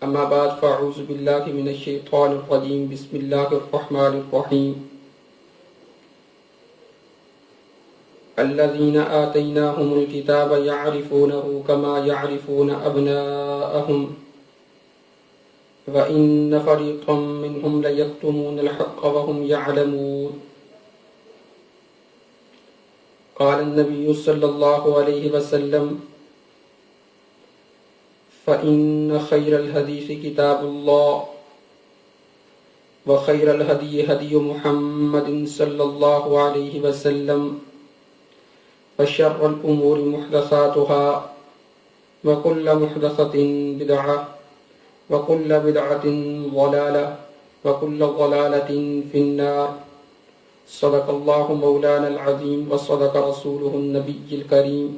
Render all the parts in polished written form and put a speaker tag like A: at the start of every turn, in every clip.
A: أما بعد فأعوذ بالله من الشيطان الرجيم بسم الله الرحمن الرحيم الذين آتيناهم الكتاب يعرفونه كما يعرفون أبناءهم وإن فريقا منهم ليكتمون الحق وهم يعلمون قال النبي صلى الله عليه وسلم فإن خير الحديث كتاب الله وخير الهدي هدي محمد صلى الله عليه وسلم وشر الأمور محدثاتها وكل محدثة بدعة وكل بدعة ضلالة وكل ضلالة في النار صدق الله مولانا العظيم وصدق رسوله النبي الكريم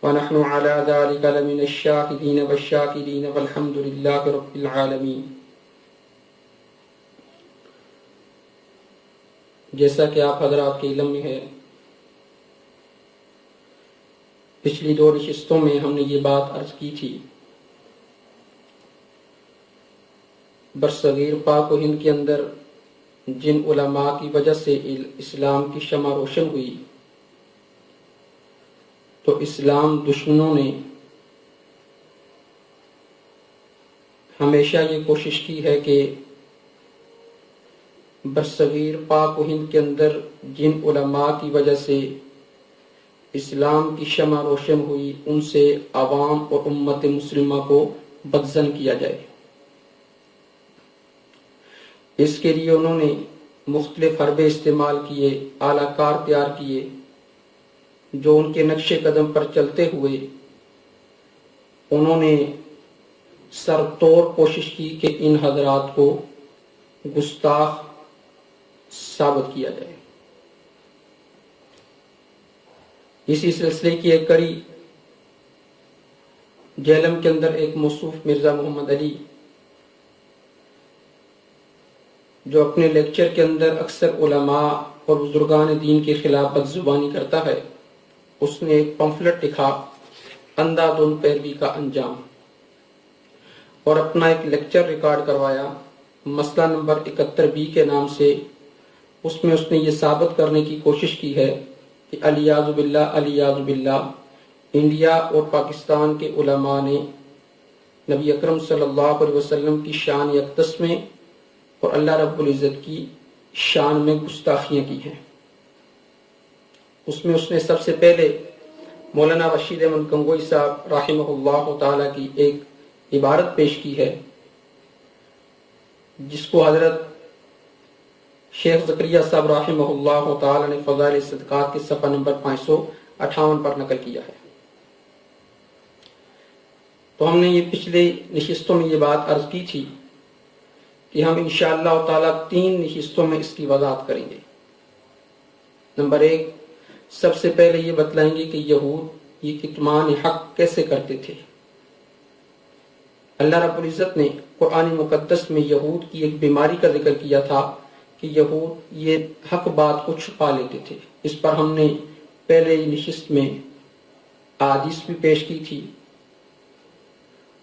A: ونحن على ذلك لمن الشاهدين والشاكرين والحمد لله رب العالمين۔ جیسا کہ آپ حضرات کے علم میں ہے، پچھلی 2 نشستوں میں ہم نے یہ بات عرض کی تھی، برصغیر پاک و ہند کے اندر جن علماء کی وجہ سے اسلام کی شمع روشن ہوئی، تو اسلام دشمنوں نے ہمیشہ یہ کوشش کی ہے کہ برصغیر پاک و ہند کے اندر جن علماء کی وجہ سے اسلام کی شمع روشن ہوئی، ان سے عوام اور امت مسلمہ کو بدظن کیا جائے۔ اس کے لیے انہوں نے مختلف حربے استعمال کیے، اعلی کار تیار کیے، جو ان کے نقش قدم پر چلتے ہوئے انہوں نے سر توڑ کوشش کی کہ ان حضرات کو گستاخ ثابت کیا جائے۔ اسی سلسلے کی ایک کڑی جہلم کے اندر ایک موصوف مرزا محمد علی، جو اپنے لیکچر کے اندر اکثر علماء اور بزرگان دین کے خلاف بدزبانی کرتا ہے، اس نے ایک پمفلٹ لکھا، اندھادھند پیروی کا انجام، اور اپنا ایک لیکچر ریکارڈ کروایا مسئلہ نمبر 71B کے نام سے۔ اس میں اس نے یہ ثابت کرنے کی کوشش کی ہے کہ الیاذ باللہ انڈیا اور پاکستان کے علماء نے نبی اکرم صلی اللہ علیہ وسلم کی شان اقدس میں اور اللہ رب العزت کی شان میں گستاخیاں کی ہیں۔ اس میں اس نے سب سے پہلے مولانا رشید احمد گنگوئی صاحب رحمہ اللہ تعالیٰ کی ایک عبارت پیش کی ہے، جس کو حضرت شیخ زکریا صاحب رحمہ اللہ تعالیٰ نے فضائل صدقات کے صفحہ نمبر 558 پر نقل کیا ہے۔ تو ہم نے یہ پچھلے نشستوں میں یہ بات عرض کی تھی کہ ہم انشاءاللہ تعالیٰ 3 نشستوں میں اس کی وضاحت کریں گے۔ نمبر 1، سب سے پہلے یہ بتلائیں گے کہ یہود یہ کتمان حق کیسے کرتے تھے۔ اللہ رب العزت نے قرآن مقدس میں یہود کی ایک بیماری کا ذکر کیا تھا کہ یہود یہ حق بات کو چھپا لیتے تھے۔ اس پر ہم نے پہلے نشست میں احادیث بھی پیش کی تھی،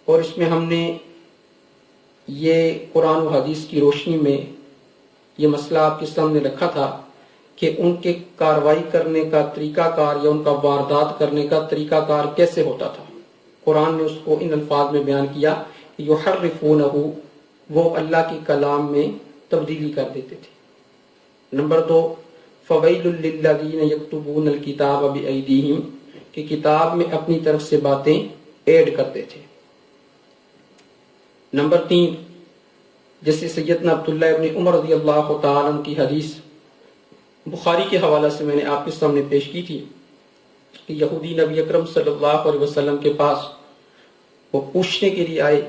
A: اور اس میں ہم نے یہ قرآن و حدیث کی روشنی میں یہ مسئلہ آپ کے سامنے رکھا تھا کہ ان کے کاروائی کرنے کا طریقہ کار یا ان کا واردات کرنے کا طریقہ کار کیسے ہوتا تھا۔ قرآن نے اس کو ان الفاظ میں بیان کیا کہ یحرفونہ، وہ اللہ کے کلام میں تبدیلی کر دیتے تھے۔ نمبر 2، فویل للذین یکتبون الکتاب بایدیہم، کہ کتاب میں اپنی طرف سے باتیں ایڈ کرتے تھے۔ نمبر 3، جیسے سیدنا عبداللہ ابن عمر رضی اللہ تعالیٰ عنہ کی حدیث بخاری کے حوالہ سے میں نے آپ کے سامنے پیش کی تھی کہ یہودی نبی اکرم صلی اللہ علیہ وسلم کے پاس وہ پوچھنے کے لیے آئے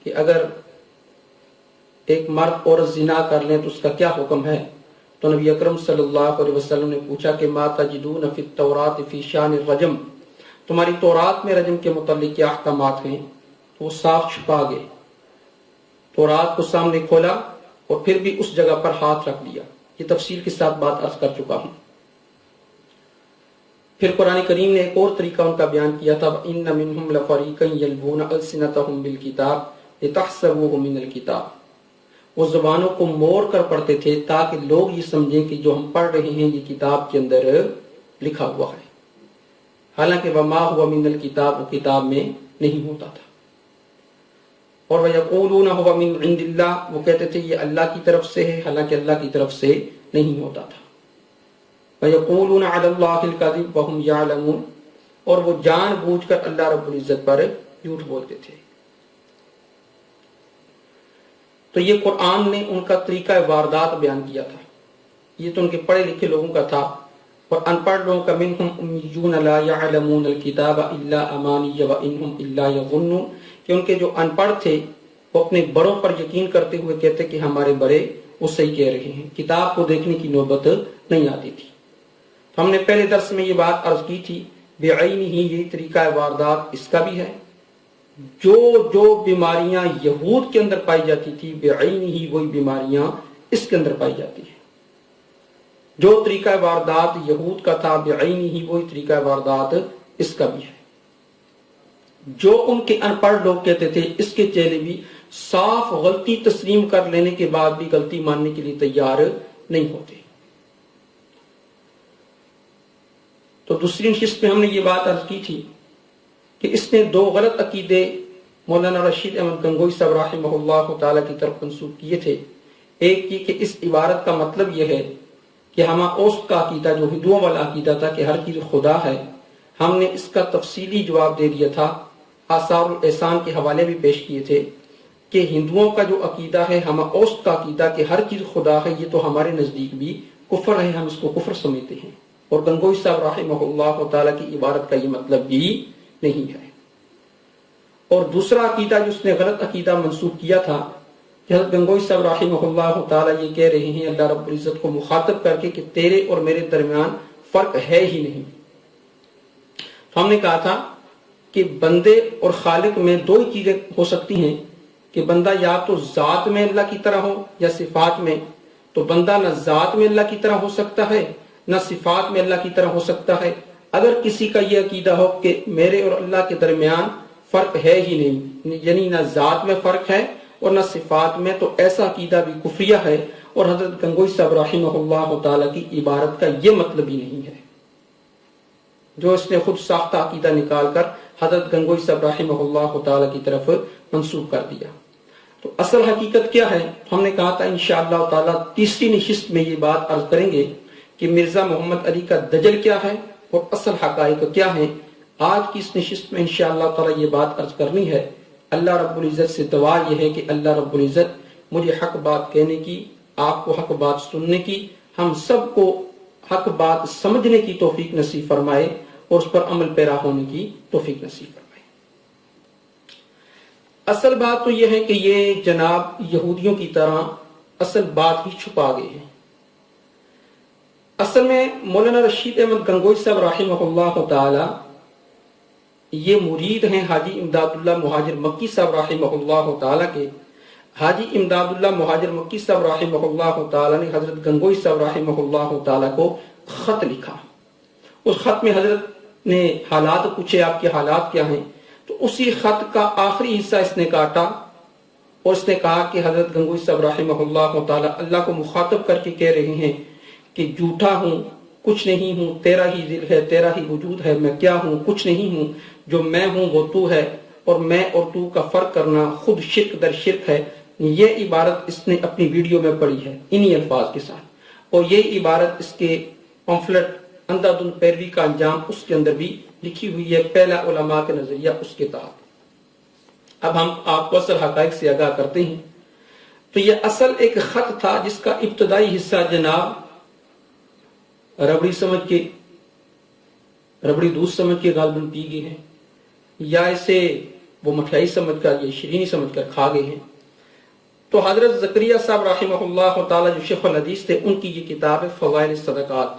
A: کہ اگر ایک مرد عورت زنا کر لیں تو اس کا کیا حکم ہے۔ تو نبی اکرم صلی اللہ علیہ وسلم نے پوچھا کہ ما تجدون فی التوراۃ فی شان الرجم، تمہاری تورات میں رجم کے متعلق کیا احکامات ہیں؟ تو وہ صاف چھپا گئے۔ تورات کو سامنے کھولا اور پھر بھی اس جگہ پر ہاتھ رکھ دیا۔ یہ تفصیل کے ساتھ بات عرض کر چکا ہوں۔ پھر قرآن کریم نے ایک اور طریقہ ان کا بیان کیا تھا، إِنَّ مِنْهُمْ لَفَرِيقًا يَلْوُونَ أَلْسِنَتَهُمْ بِالْكِتَابِ لتحسبوه من الکتاب، وہ زبانوں کو موڑ کر پڑھتے تھے تاکہ لوگ یہ سمجھیں کہ جو ہم پڑھ رہے ہیں یہ کتاب کے اندر لکھا ہوا ہے، حالانکہ وما هو من الکتاب، وہ کتاب میں نہیں ہوتا تھا۔ اور وَيَقُولُونَ هُوَ مِنْ عِنْدِ اللَّهِ، وہ کہتے تھے یہ اللہ کی طرف سے ہے، حالانکہ اللہ کی طرف سے نہیں ہوتا تھا۔ وَيَقُولُونَ عَلَى اللَّهِ الْكَذِبَ وَهُمْ يَعْلَمُونَ، اور وہ جان بوجھ کر اللہ رب العزت پر جھوٹ بولتے تھے۔ تو یہ قرآن نے ان کا طریقہ واردات بیان کیا تھا، یہ تو ان کے پڑھے لکھے لوگوں کا تھا، اور ان پڑھ لوگوں کا منہم امیون لا یعلمون الکتاب الا امانی وانہم الا یظنون، کہ ان کے جو ان پڑھ تھے وہ اپنے بڑوں پر یقین کرتے ہوئے کہتے کہ ہمارے بڑے وہ صحیح کہہ رہے ہیں، کتاب کو دیکھنے کی نوبت نہیں آتی تھی۔ تو ہم نے پہلے درس میں یہ بات عرض کی تھی، بعینہ ہی یہی طریقہ واردات اس کا بھی ہے، جو بیماریاں یہود کے اندر پائی جاتی تھی بعینہ ہی وہی بیماریاں اس کے اندر پائی جاتی ہیں۔ جو طریقہ واردات یہود کا تھا بعینہ ہی وہی طریقہ واردات اس کا بھی ہے۔ جو ان کے ان پڑھ لوگ کہتے تھے اس کے چہرے بھی صاف غلطی تسلیم کر لینے کے بعد بھی غلطی ماننے کے لیے تیار نہیں ہوتے۔ تو دوسری نشست میں ہم نے یہ بات عرض کی تھی کہ اس نے دو غلط عقیدے مولانا رشید احمد گنگوئی صاحب رحمہ اللہ تعالیٰ کی طرف منسوب کیے تھے۔ ایک یہ کہ اس عبارت کا مطلب یہ ہے کہ ہما اوست کا عقیدہ جو ہندوؤں والا عقیدہ تھا کہ ہر چیز خدا ہے، ہم نے اس کا تفصیلی جواب دے دیا تھا، آثار الاحسان کے حوالے بھی پیش کیے تھے کہ ہندوؤں کا جو عقیدہ ہے ہما اوست کا عقیدہ کہ ہر چیز خدا ہے، یہ تو ہمارے نزدیک بھی کفر ہے، ہم اس کو کفر سمجھتے ہیں، اور گنگوئی صاحب رحمہ اللہ تعالیٰ کی عبارت کا یہ مطلب بھی نہیں ہے۔ اور دوسرا عقیدہ جو اس نے غلط عقیدہ منسوب کیا تھا کہ حضرت گنگوئی صاحب رحمہ اللہ تعالیٰ یہ کہہ رہے ہیں اللہ رب العزت کو مخاطب کر کے کہ تیرے اور میرے درمیان فرق ہے ہی نہیں۔ تو ہم نے کہا تھا کہ بندے اور خالق میں دو ہی چیزیں ہو سکتی ہیں کہ بندہ یا تو ذات میں اللہ کی طرح ہو یا صفات میں، تو بندہ نہ ذات میں اللہ کی طرح ہو سکتا ہے نہ صفات میں اللہ کی طرح ہو سکتا ہے۔ اگر کسی کا یہ عقیدہ ہو کہ میرے اور اللہ کے درمیان فرق ہے ہی نہیں، یعنی نہ ذات میں فرق ہے اور نہ صفات میں، تو ایسا عقیدہ بھی کفریہ ہے، اور حضرت گنگوئی صاحب رحمہ اللہ تعالیٰ کی عبارت کا یہ مطلب ہی نہیں ہے، جو اس نے خود ساختہ عقیدہ نکال کر حضرت گنگوئی صاحب رحمہ اللہ تعالیٰ کی طرف منسوب کر دیا۔ تو اصل حقیقت کیا ہے؟ ہم نے کہا تھا انشاءاللہ تعالیٰ تیسری نشست میں یہ بات عرض کریں گے کہ مرزا محمد علی کا دجل کیا ہے اور اصل حقائق کیا ہیں۔ آج کی اس نشست میں انشاءاللہ تعالیٰ یہ بات عرض کرنی ہے۔ اللہ رب العزت سے دعا یہ ہے کہ اللہ رب العزت مجھے حق بات کہنے کی، آپ کو حق بات سننے کی، ہم سب کو حق بات سمجھنے کی توفیق نصیب فرمائے اور اس پر عمل پیرا ہونے کی توفیق نصیب فرمائے۔ اصل بات تو یہ ہے کہ یہ جناب یہودیوں کی طرح اصل بات ہی چھپا گئے ہیں۔ اصل میں مولانا رشید احمد گنگوئی صاحب رحمہ اللہ تعالی یہ مرید ہیں حاجی امداد اللہ مہاجر مکی صاحب رحمہ اللہ تعالی کے۔ حاجی امداد اللہ مہاجر مکی صاحب رحمہ اللہ تعالی نے حضرت گنگوئی صاحب رحمہ اللہ تعالی کو خط لکھا۔ اس خط میں حضرت نے حالات پوچھے، آپ کے حالات کیا ہیں؟ تو اسی خط کا آخری حصہ اس نے کاٹا اور اس نے کہا کہ حضرت گنگوئی صاحب رحمہ اللہ تعالی اللہ کو مخاطب کر کے کہہ رہے ہیں کہ جھوٹا ہوں، کچھ نہیں ہوں، تیرا ہی ذل ہے، تیرا ہی وجود ہے، میں کیا ہوں؟ کچھ نہیں ہوں، جو میں ہوں وہ تو ہے، اور میں اور تو کا فرق کرنا خود شرک در شرک ہے۔ یہ عبارت اس نے اپنی ویڈیو میں پڑھی ہے انہی الفاظ کے ساتھ، اور یہ عبارت اس کے پمفلٹ اندھادھند پیروی کا انجام اس کے اندر بھی لکھی ہوئی ہے، پہلا علماء کا نظریہ اس کے تحت۔ اب ہم آپ کو اصل حقائق سے آگاہ کرتے ہیں۔ تو یہ اصل ایک خط تھا جس کا ابتدائی حصہ جناب ربڑی سمجھ کے، ربڑی دودھ سمجھ کے غالباً پی گئے ہیں، یا اسے وہ مٹھائی سمجھ کر یا شیرینی سمجھ کر کھا گئے ہیں۔ تو حضرت زکریا صاحب رحمہ اللہ تعالی جو شیخ الحدیث تھے، ان کی یہ کتاب ہے فضائل الصدقات۔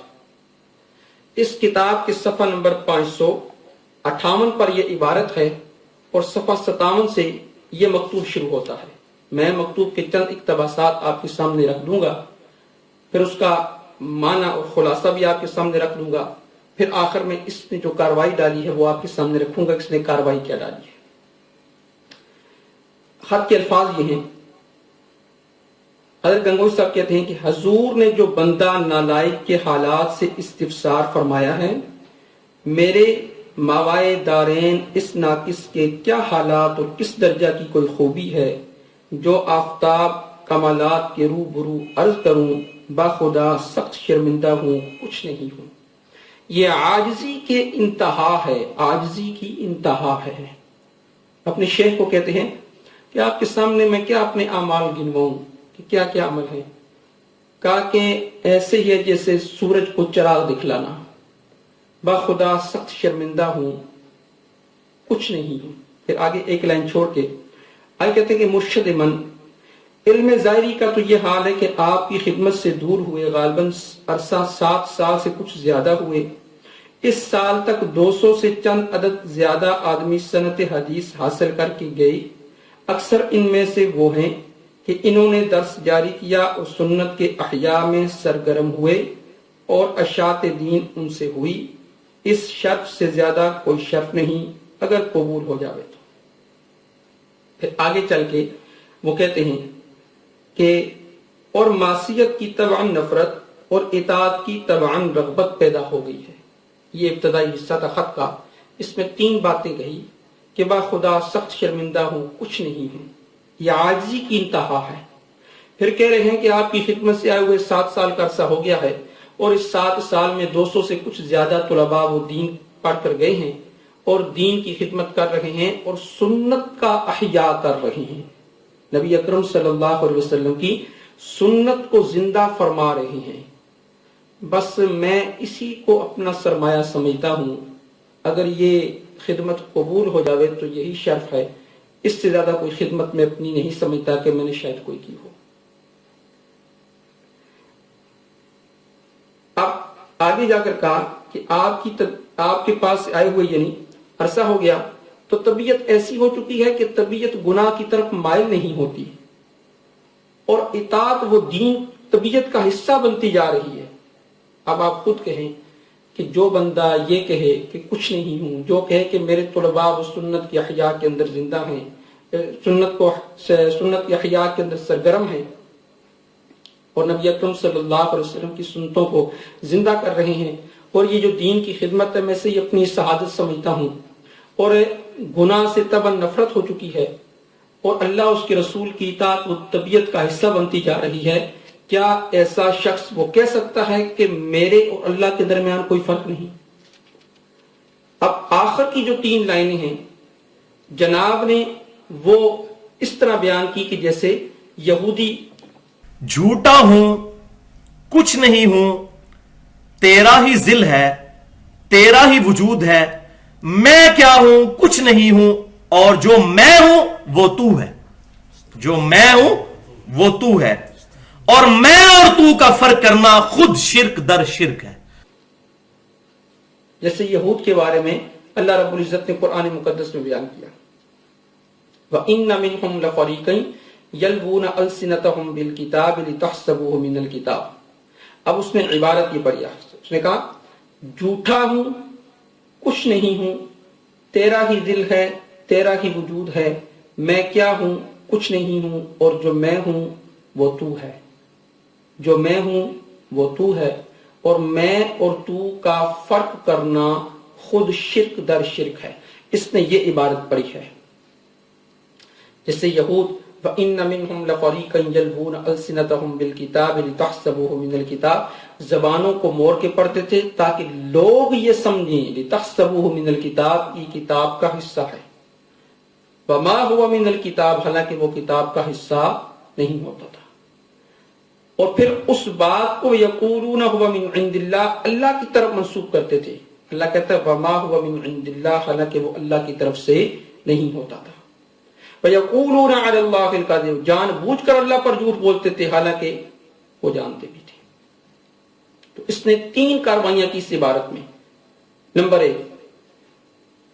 A: اس کتاب کے صفحہ نمبر 558 پر یہ عبارت ہے، اور صفحہ 57 سے یہ مکتوب شروع ہوتا ہے۔ میں مکتوب کے چند اقتباسات آپ کے سامنے رکھ دوں گا، پھر اس کا معنی اور خلاصہ بھی آپ کے سامنے رکھ دوں گا، پھر آخر میں اس نے جو کاروائی ڈالی ہے وہ آپ کے سامنے رکھوں گا، اس نے کاروائی کیا ڈالی ہے۔ خط کے الفاظ یہ ہیں. حضرت گنگوئی صاحب کہتے ہیں کہ حضور نے جو بندہ نالائق کے حالات سے استفسار فرمایا ہے، میرے ماوائے دارین اس ناقص کے کیا حالات اور کس درجہ کی کوئی خوبی ہے جو آفتاب کمالات کے روبرو عرض کروں، باخدا سخت شرمندہ ہوں، کچھ نہیں ہوں. یہ عاجزی کے انتہا ہے، عاجزی کی انتہا ہے. اپنے شیخ کو کہتے ہیں کہ آپ کے سامنے میں کیا اپنے اعمال گنواؤں کہ کیا کیا عمل ہے. کہا کہ ایسے ہی ہے جیسے سورج کو چراغ دکھلانا، باخدا سخت شرمندہ ہوں، کچھ نہیں ہوں. پھر آگے ایک لائن چھوڑ کے آگے کہتے ہیں کہ مرشد من، علم ظاہری کا تو یہ حال ہے کہ آپ کی خدمت سے دور ہوئے غالباً عرصہ 7 سال سے کچھ زیادہ ہوئے. اس سال تک 200 سے چند عدد زیادہ آدمی سنت حدیث حاصل کر کے گئے. اکثر ان میں سے وہ ہیں کہ انہوں نے درس جاری کیا اور سنت کے احیاء میں سرگرم ہوئے اور اشاعت دین ان سے ہوئی. اس شرط سے زیادہ کوئی شرط نہیں اگر قبول ہو جاوے تو. پھر آگے چل کے وہ کہتے ہیں کہ اور معصیت کی طبعاً نفرت اور اطاعت کی طبعاً رغبت پیدا ہو گئی ہے. یہ ابتدائی حصہ تھا خط کا. اس میں 3 باتیں کہی کہ باخدا سخت شرمندہ ہوں، کچھ نہیں ہوں. یہ عاجزی کی انتہا ہے. پھر کہہ رہے ہیں کہ آپ کی خدمت سے آئے ہوئے 7 سال کا عرصہ ہو گیا ہے اور اس 7 سال میں 200 سے کچھ زیادہ طلباء وہ دین پڑھ کر گئے ہیں اور دین کی خدمت کر رہے ہیں اور سنت کا احیاء کر رہے ہیں. نبی اکرم صلی اللہ علیہ وسلم کی سنت کو زندہ فرما رہے ہیں. بس میں اسی کو اپنا سرمایہ سمجھتا ہوں. اگر یہ خدمت قبول ہو جاوے تو یہی شرف ہے. اس سے زیادہ کوئی خدمت میں اپنی نہیں سمجھتا کہ میں نے شاید کوئی کی ہو. اب آگے جا کر کہا کہ آپ کے پاس آئے ہوئے یعنی عرصہ ہو گیا تو طبیعت ایسی ہو چکی ہے کہ طبیعت گناہ کی طرف مائل نہیں ہوتی اور اطاعت وہ دین طبیعت کا حصہ بنتی جا رہی ہے. اب آپ خود کہیں کہ جو بندہ یہ کہے کہ کچھ نہیں ہوں، جو کہے کہ میرے طلباء وہ سنت کی احیاء کے اندر زندہ ہیں، سنت کی احیاء کے اندر سرگرم ہیں اور نبی اکرم صلی اللہ علیہ وسلم کی سنتوں کو زندہ کر رہے ہیں اور یہ جو دین کی خدمت ہے میں سے اپنی سعادت سمجھتا ہوں اور گناہ سے طبعاً نفرت ہو چکی ہے اور اللہ اس کے رسول کی اطاعت وہ طبیعت کا حصہ بنتی جا رہی ہے، کیا ایسا شخص وہ کہہ سکتا ہے کہ میرے اور اللہ کے درمیان کوئی فرق نہیں؟ اب آخر کی جو 3 لائنیں ہیں جناب نے وہ اس طرح بیان کی کہ جیسے یہودی
B: جھوٹا ہوں، کچھ نہیں ہوں، تیرا ہی ذل ہے، تیرا ہی وجود ہے، میں کیا ہوں، کچھ نہیں ہوں، اور جو میں ہوں وہ تو ہے. جو میں ہوں وہ تو ہے، اور میں اور تو کا فرق کرنا خود شرک در شرک ہے.
A: جیسے یہود کے بارے میں اللہ رب العزت نے قرآن مقدس میں بیان کیا وَإِنَّ مِنْهُمْ لَفَرِيقًا يَلْوُونَ أَلْسِنَتَهُمْ بِالْكِتَابِ لِتَحْسَبُوهُ مِنَ الْكِتَابِ. اب اس نے عبارت یہ پڑھی، اس نے کہا جھوٹا ہوں، کچھ نہیں ہوں، تیرا ہی دل ہے، تیرا ہی وجود ہے، میں کیا ہوں، کچھ نہیں ہوں، اور جو میں ہوں وہ تو ہے. جو میں ہوں وہ تو ہے اور میں اور تو کا فرق کرنا خود شرک در شرک ہے. اس نے یہ عبارت پڑھی ہے. جیسے یہود وَإِنَّ مِنْهُمْ لَفَرِيقًا يَلْوُونَ أَلْسِنَتَهُمْ بِالْكِتَابِ لِتَحْسَبُوهُ مِنَ الْكِتَابِ، زبانوں کو موڑ کے پڑھتے تھے تاکہ لوگ یہ سمجھیں لِتَحْسَبُوهُ مِنَ الْكِتَابِ یہ کتاب کا حصہ ہے. وَمَا هُوَ مِنَ الْكِتَابِ حالانکہ وہ کتاب کا حصہ نہیں ہوتا تھا. اور پھر اس بات کو یقولون هو من عند اللہ اللہ کی طرف منسوب کرتے تھے. اللہ کہتا ہے وَمَا هُوَ مِنْ عِنْدِ اللَّهِ حالانکہ وہ اللہ کی طرف سے نہیں ہوتا تھا. وَيَقُولُونَ عَلَى اللَّهِ الْكَذِبَ جان بوجھ کر اللہ پر جھوٹ بولتے تھے حالانکہ وہ جانتے بھی تھے. تو اس نے 3 کاروائیاں کی اس عبارت میں. نمبر 1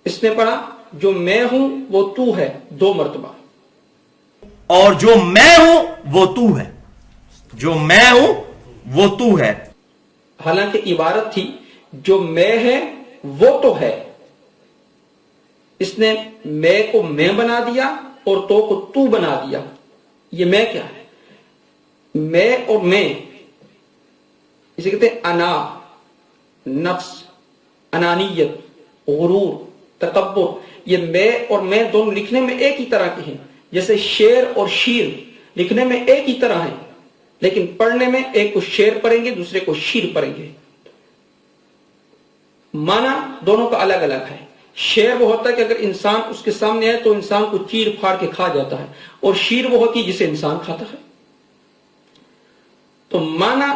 A: اس نے پڑھا جو میں ہوں وہ تو ہے 2 مرتبہ،
B: اور جو میں ہوں وہ تو ہے. جو میں ہوں وہ تو ہے.
A: حالانکہ عبارت تھی جو میں ہے وہ تو ہے. اس نے میں کو میں بنا دیا اور تو کو تو بنا دیا. یہ میں کیا ہے؟ میں اور میں اسے کہتے ہیں انا، نفس، انانیت، غرور، تکبر. یہ میں اور میں دونوں لکھنے میں ایک ہی طرح کے ہیں. جیسے شعر اور شیر لکھنے میں ایک ہی طرح ہیں، لیکن پڑھنے میں ایک کو شعر پڑھیں گے، دوسرے کو شیر پڑھیں گے. معنی دونوں کا الگ الگ ہے. شعر وہ ہوتا ہے کہ اگر انسان اس کے سامنے آئے تو انسان کو چیر پھاڑ کے کھا جاتا ہے، اور شیر وہ ہوتی ہے جسے انسان کھاتا ہے. تو معنی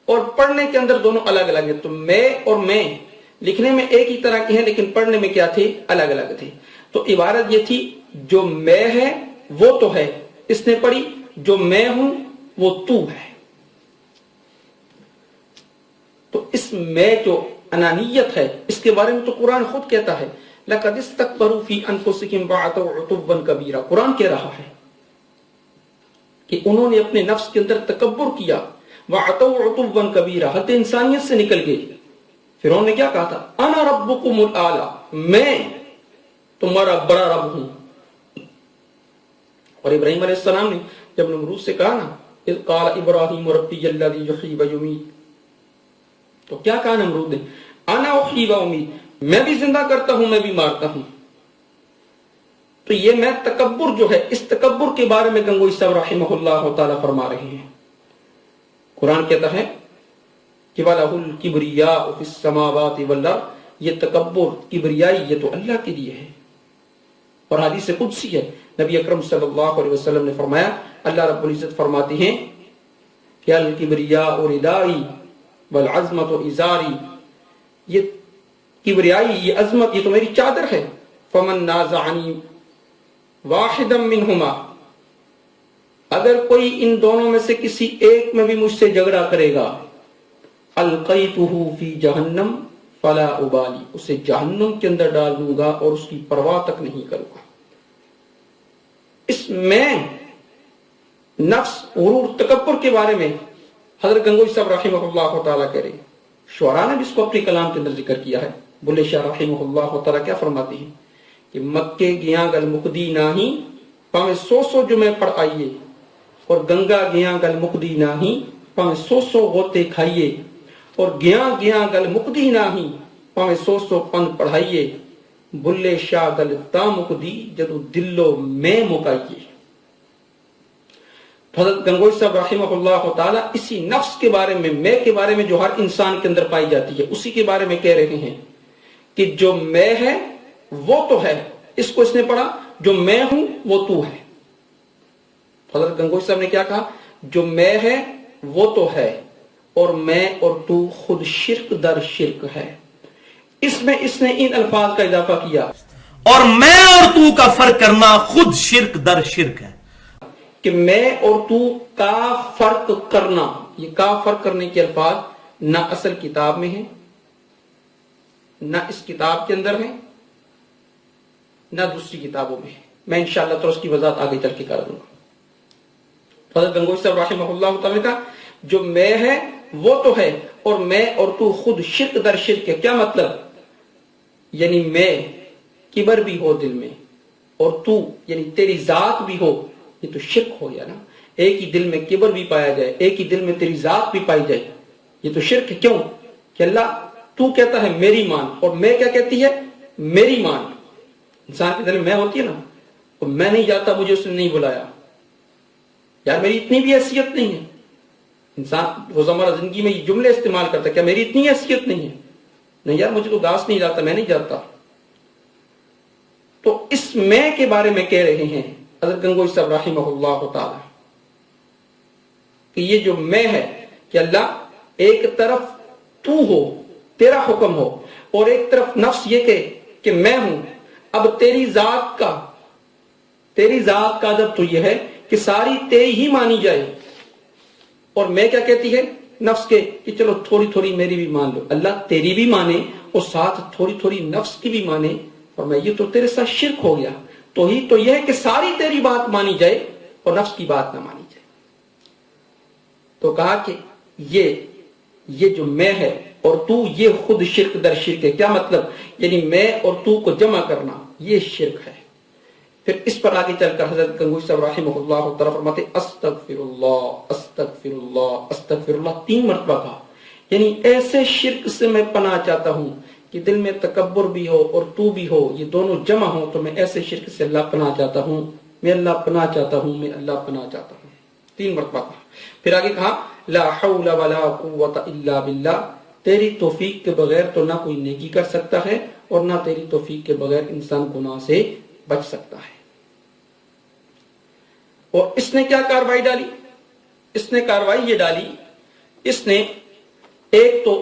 A: اور پڑھنے کے اندر دونوں الگ الگ ہیں. تو میں اور میں لکھنے میں ایک ہی طرح کے ہیں، لیکن پڑھنے میں کیا تھے؟ الگ الگ تھے. تو عبارت یہ تھی جو میں ہے وہ تو ہے، اس نے پڑھی. جو میں ہوں وہ تو ہے. تو اس میں جو انانیت ہے اس کے بارے میں تو قرآن خود کہتا ہے لَقَدِ اسْتَكْبَرُوا فِي أَنفُسِهِمْ وَعَتَوْا عُتُوًّا كَبِيرًا. قرآن کہہ رہا ہے کہ انہوں نے اپنے نفس کے اندر تکبر کیا. وَعَتَوْا عُتُوًّا كَبِيرًا، حد انسانیت سے نکل گئے. فرعون نے کیا کہا تھا؟ انا ربکم الاعلی، میں تمہارا بڑا رب ہوں. اور ابراہیم علیہ السلام نے جب نمرود سے کہا نا اذ قال ابراہیم ربی الذی یحیی و یمیت، تو کیا کہا نمرود نے؟ انا احیی و امیت، میں بھی زندہ کرتا ہوں میں بھی مارتا ہوں. تو یہ میں تکبر جو ہے، اس تکبر کے بارے میں گنگوئی صاحب رحمہ اللہ تعالی فرما رہے ہیں. قرآن کہتا ہے کہ وَلَهُ الْكِبْرِيَاءُ فِي السَّمَاوَاتِ وَالْأَرْضِ، یہ تکبر، کبریائی یہ تو اللہ کے لیے ہے. اور حدیث قدسی ہے، نبی اکرم صلی اللہ علیہ وسلم نے فرمایا، اللہ رب العزت فرماتے ہیں کہ الکبریاء ردائی والعظمت ازاری، یہ کبریائی، یہ عظمت، یہ تو میری چادر ہے. فمن نازعنی واحدا منہما، اگر کوئی ان دونوں میں سے کسی ایک میں بھی مجھ سے جھگڑا کرے گا، القیتہ فی جہنم فلا ابالی، اسے جہنم کے اندر ڈال دوں گا اور اس کی پرواہ تک نہیں کروں گا. اس میں نفس، غرور، تکبر کے بارے میں حضرت گنگوئی صاحب رحمہ اللہ تعالیٰ کہہ رہے ہیں. شعراء نے بھی اس کو اپنے کلام کے اندر ذکر کیا ہے. بلے شاہ رحمہ اللہ تعالیٰ کیا فرماتے ہیں کہ مکے گیاں گل مقدی ناہی پاویں سو سو جمعے پڑھ آئیے، اور گنگا گیاں گل مقدی ناہی پاویں سو سو غوطے کھائیے، اور گیاں گیاں گل مقدی ناہی پاویں سو سو پن پڑھائیے، بلے شاہ گل تا مقدی جدو دلو میں مکائیے. حضرت گنگوئی صاحب رحمہ اللہ تعالیٰ اسی نفس کے بارے میں کے بارے میں جو ہر انسان کے اندر پائی جاتی ہے، اسی کے بارے میں کہہ رہے ہیں کہ جو میں ہے وہ تو ہے. اس کو اس نے پڑھا، جو میں ہوں وہ تو ہے. حضرت گنگوئی صاحب نے کیا کہا؟ جو میں ہے وہ تو ہے، اور میں اور تو خود شرک در شرک ہے. اس میں اس نے ان الفاظ کا اضافہ کیا،
B: اور میں اور تو کا فرق کرنا خود شرک در شرک ہے.
A: کہ میں اور تو کا فرق کرنا، یہ کا فرق کرنے کے الفاظ نہ اصل کتاب میں ہیں، نہ اس کتاب کے اندر ہیں، نہ دوسری کتابوں میں ہے. میں انشاءاللہ تو اس کی وضاحت آگے چل کے کر دوں گا. حضرت گنگوئی صاحب رحمہ اللہ تعالیٰ کا جو میں ہے وہ تو ہے، اور میں اور تو خود شرک در شرک ہے. کیا مطلب؟ یعنی میں کبر بھی ہو دل میں، اور تو یعنی تیری ذات بھی ہو، یہ تو شرک ہو گیا نا. ایک ہی دل میں کبر بھی پایا جائے، ایک ہی دل میں تیری ذات بھی پائی جائے، یہ تو شرک ہے. کیوں کہ اللہ تو کہتا ہے میری مان، اور میں کیا کہتی ہے؟ میری مان. انسان کے دل میں ہوتی ہے نا، تو میں نہیں جاتا، مجھے اس نے نہیں بلایا، یار میری اتنی بھی حیثیت نہیں ہے. انسان روزمرہ زندگی میں یہ جملے استعمال کرتا ہے، کیا میری اتنی حیثیت نہیں ہے؟ نہیں یار مجھے تو گھاس نہیں جاتا، میں نہیں جاتا. تو اس میں کے بارے میں کہہ رہے ہیں حضرت گنگوئی صاحب رحمہ اللہ تعالی کہ یہ جو میں ہے کہ اللہ ایک طرف تو ہو، تیرا حکم ہو، اور ایک طرف نفس یہ کہ میں ہوں. اب تیری ذات کا ادب تو یہ ہے کہ ساری تیری ہی مانی جائے، اور میں کیا کہتی ہے نفس کے کہ چلو تھوڑی تھوڑی میری بھی مان لو. اللہ تیری بھی مانے اور ساتھ تھوڑی تھوڑی نفس کی بھی مانے، اور میں یہ تو تیرے ساتھ شرک ہو گیا. تو ہی تو یہ ہے کہ ساری تیری بات مانی جائے اور نفس کی بات نہ مانی جائے. تو کہا کہ یہ جو میں ہے اور تو یہ خود شرک در شرک ہے. کیا مطلب؟ یعنی میں اور تو کو جمع کرنا یہ شرک ہے. پھر اس پر آگے چل کر حضرت گنگوئی صاحب رحمہ اللہ تعالیٰ فرماتے استغفر اللہ استغفر اللہ استغفر اللہ 3 مرتبہ کہا، یعنی ایسے شرک سے میں پناہ چاہتا ہوں کہ دل میں تکبر بھی ہو اور تو بھی ہو، یہ دونوں جمع ہو، تو میں ایسے شرک سے اللہ پناہ چاہتا ہوں، میں اللہ پناہ چاہتا ہوں، میں اللہ پناہ چاہتا ہوں، 3 مرتبہ کہا۔ پھر آگے کہا لا حول ولا قوت الا باللہ، تیری توفیق کے بغیر تو نہ کوئی نیکی کر سکتا ہے اور نہ تیری توفیق کے بغیر انسان گناہ سے بچ سکتا ہے۔ اور اس نے کیا کاروائی ڈالی؟ اس نے کاروائی یہ ڈالی، اس نے ایک تو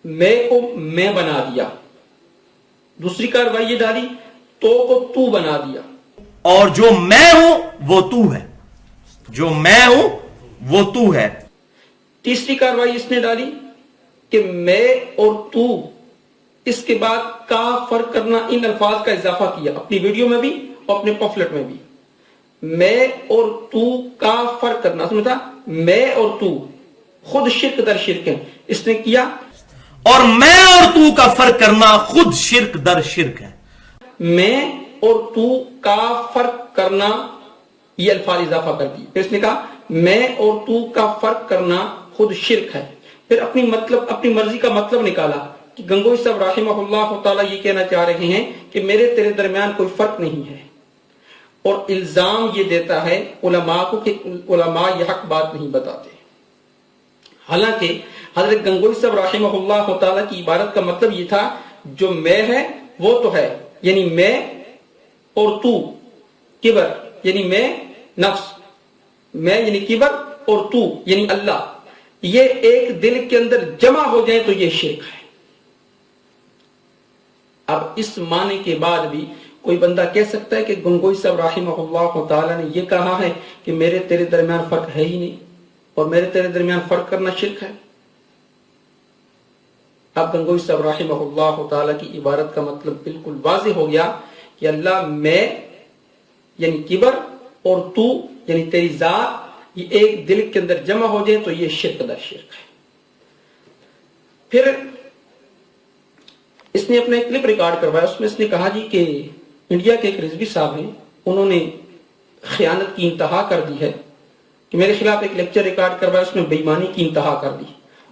A: میں کو میں بنا دیا، دوسری کاروائی یہ ڈالی تو کو تو بنا دیا،
B: اور جو میں ہوں وہ تو ہے، جو میں ہوں وہ تو ہے۔
A: تیسری کاروائی اس نے ڈالی کہ میں اور تو، اس کے بعد کا فرق کرنا، ان الفاظ کا اضافہ کیا اپنی ویڈیو میں بھی اور اپنے پمفلٹ میں بھی، میں اور تو کا فرق کرنا، سمجھا؟ میں اور تو خود شرک در شرک ہے، اس نے کیا،
B: اور میں اور تو کا فرق کرنا خود شرک در شرک ہے۔
A: میں اور تو کا فرق کرنا، یہ الفاظ اضافہ کر دی، پھر اس نے کہا میں اور تو کا فرق کرنا خود شرک ہے۔ پھر اپنی مرضی کا مطلب نکالا کہ گنگوئی صاحب رحمہ اللہ تعالیٰ یہ کہنا چاہ رہے ہیں کہ میرے تیرے درمیان کوئی فرق نہیں ہے، اور الزام یہ دیتا ہے علماء کو کہ علماء یہ حق بات نہیں بتاتے۔ حالانکہ حضرت گنگوئی صاحب رحمہ اللہ تعالیٰ کی عبارت کا مطلب یہ تھا جو میں ہے وہ تو ہے، یعنی میں اور تو، کبر یعنی میں نفس، میں یعنی کبر اور تو یعنی اللہ، یہ ایک دل کے اندر جمع ہو جائے تو یہ شرک ہے۔ اب اس معنی کے بعد بھی کوئی بندہ کہہ سکتا ہے کہ گنگوئی صاحب رحمہ اللہ تعالیٰ نے یہ کہا ہے کہ میرے تیرے درمیان فرق ہے ہی نہیں اور میرے تیرے درمیان فرق کرنا شرک ہے؟ اب گنگوئی صاحب رحمہ اللہ تعالیٰ کی عبارت کا مطلب بالکل واضح ہو گیا کہ اللہ میں یعنی کبر اور تو یعنی تیری ذات، یہ ایک دل کے اندر جمع ہو جائے تو یہ شرک در شرک ہے۔ پھر اس نے اپنا ایک کلپ ریکارڈ کروایا، اس میں اس نے کہا جی کہ انڈیا کے ایک رضوی صاحب ہیں، انہوں نے خیانت کی انتہا کر دی ہے، کہ میرے خلاف ایک لیکچر ریکارڈ کروایا، اس میں بے ایمانی کی انتہا کر دی،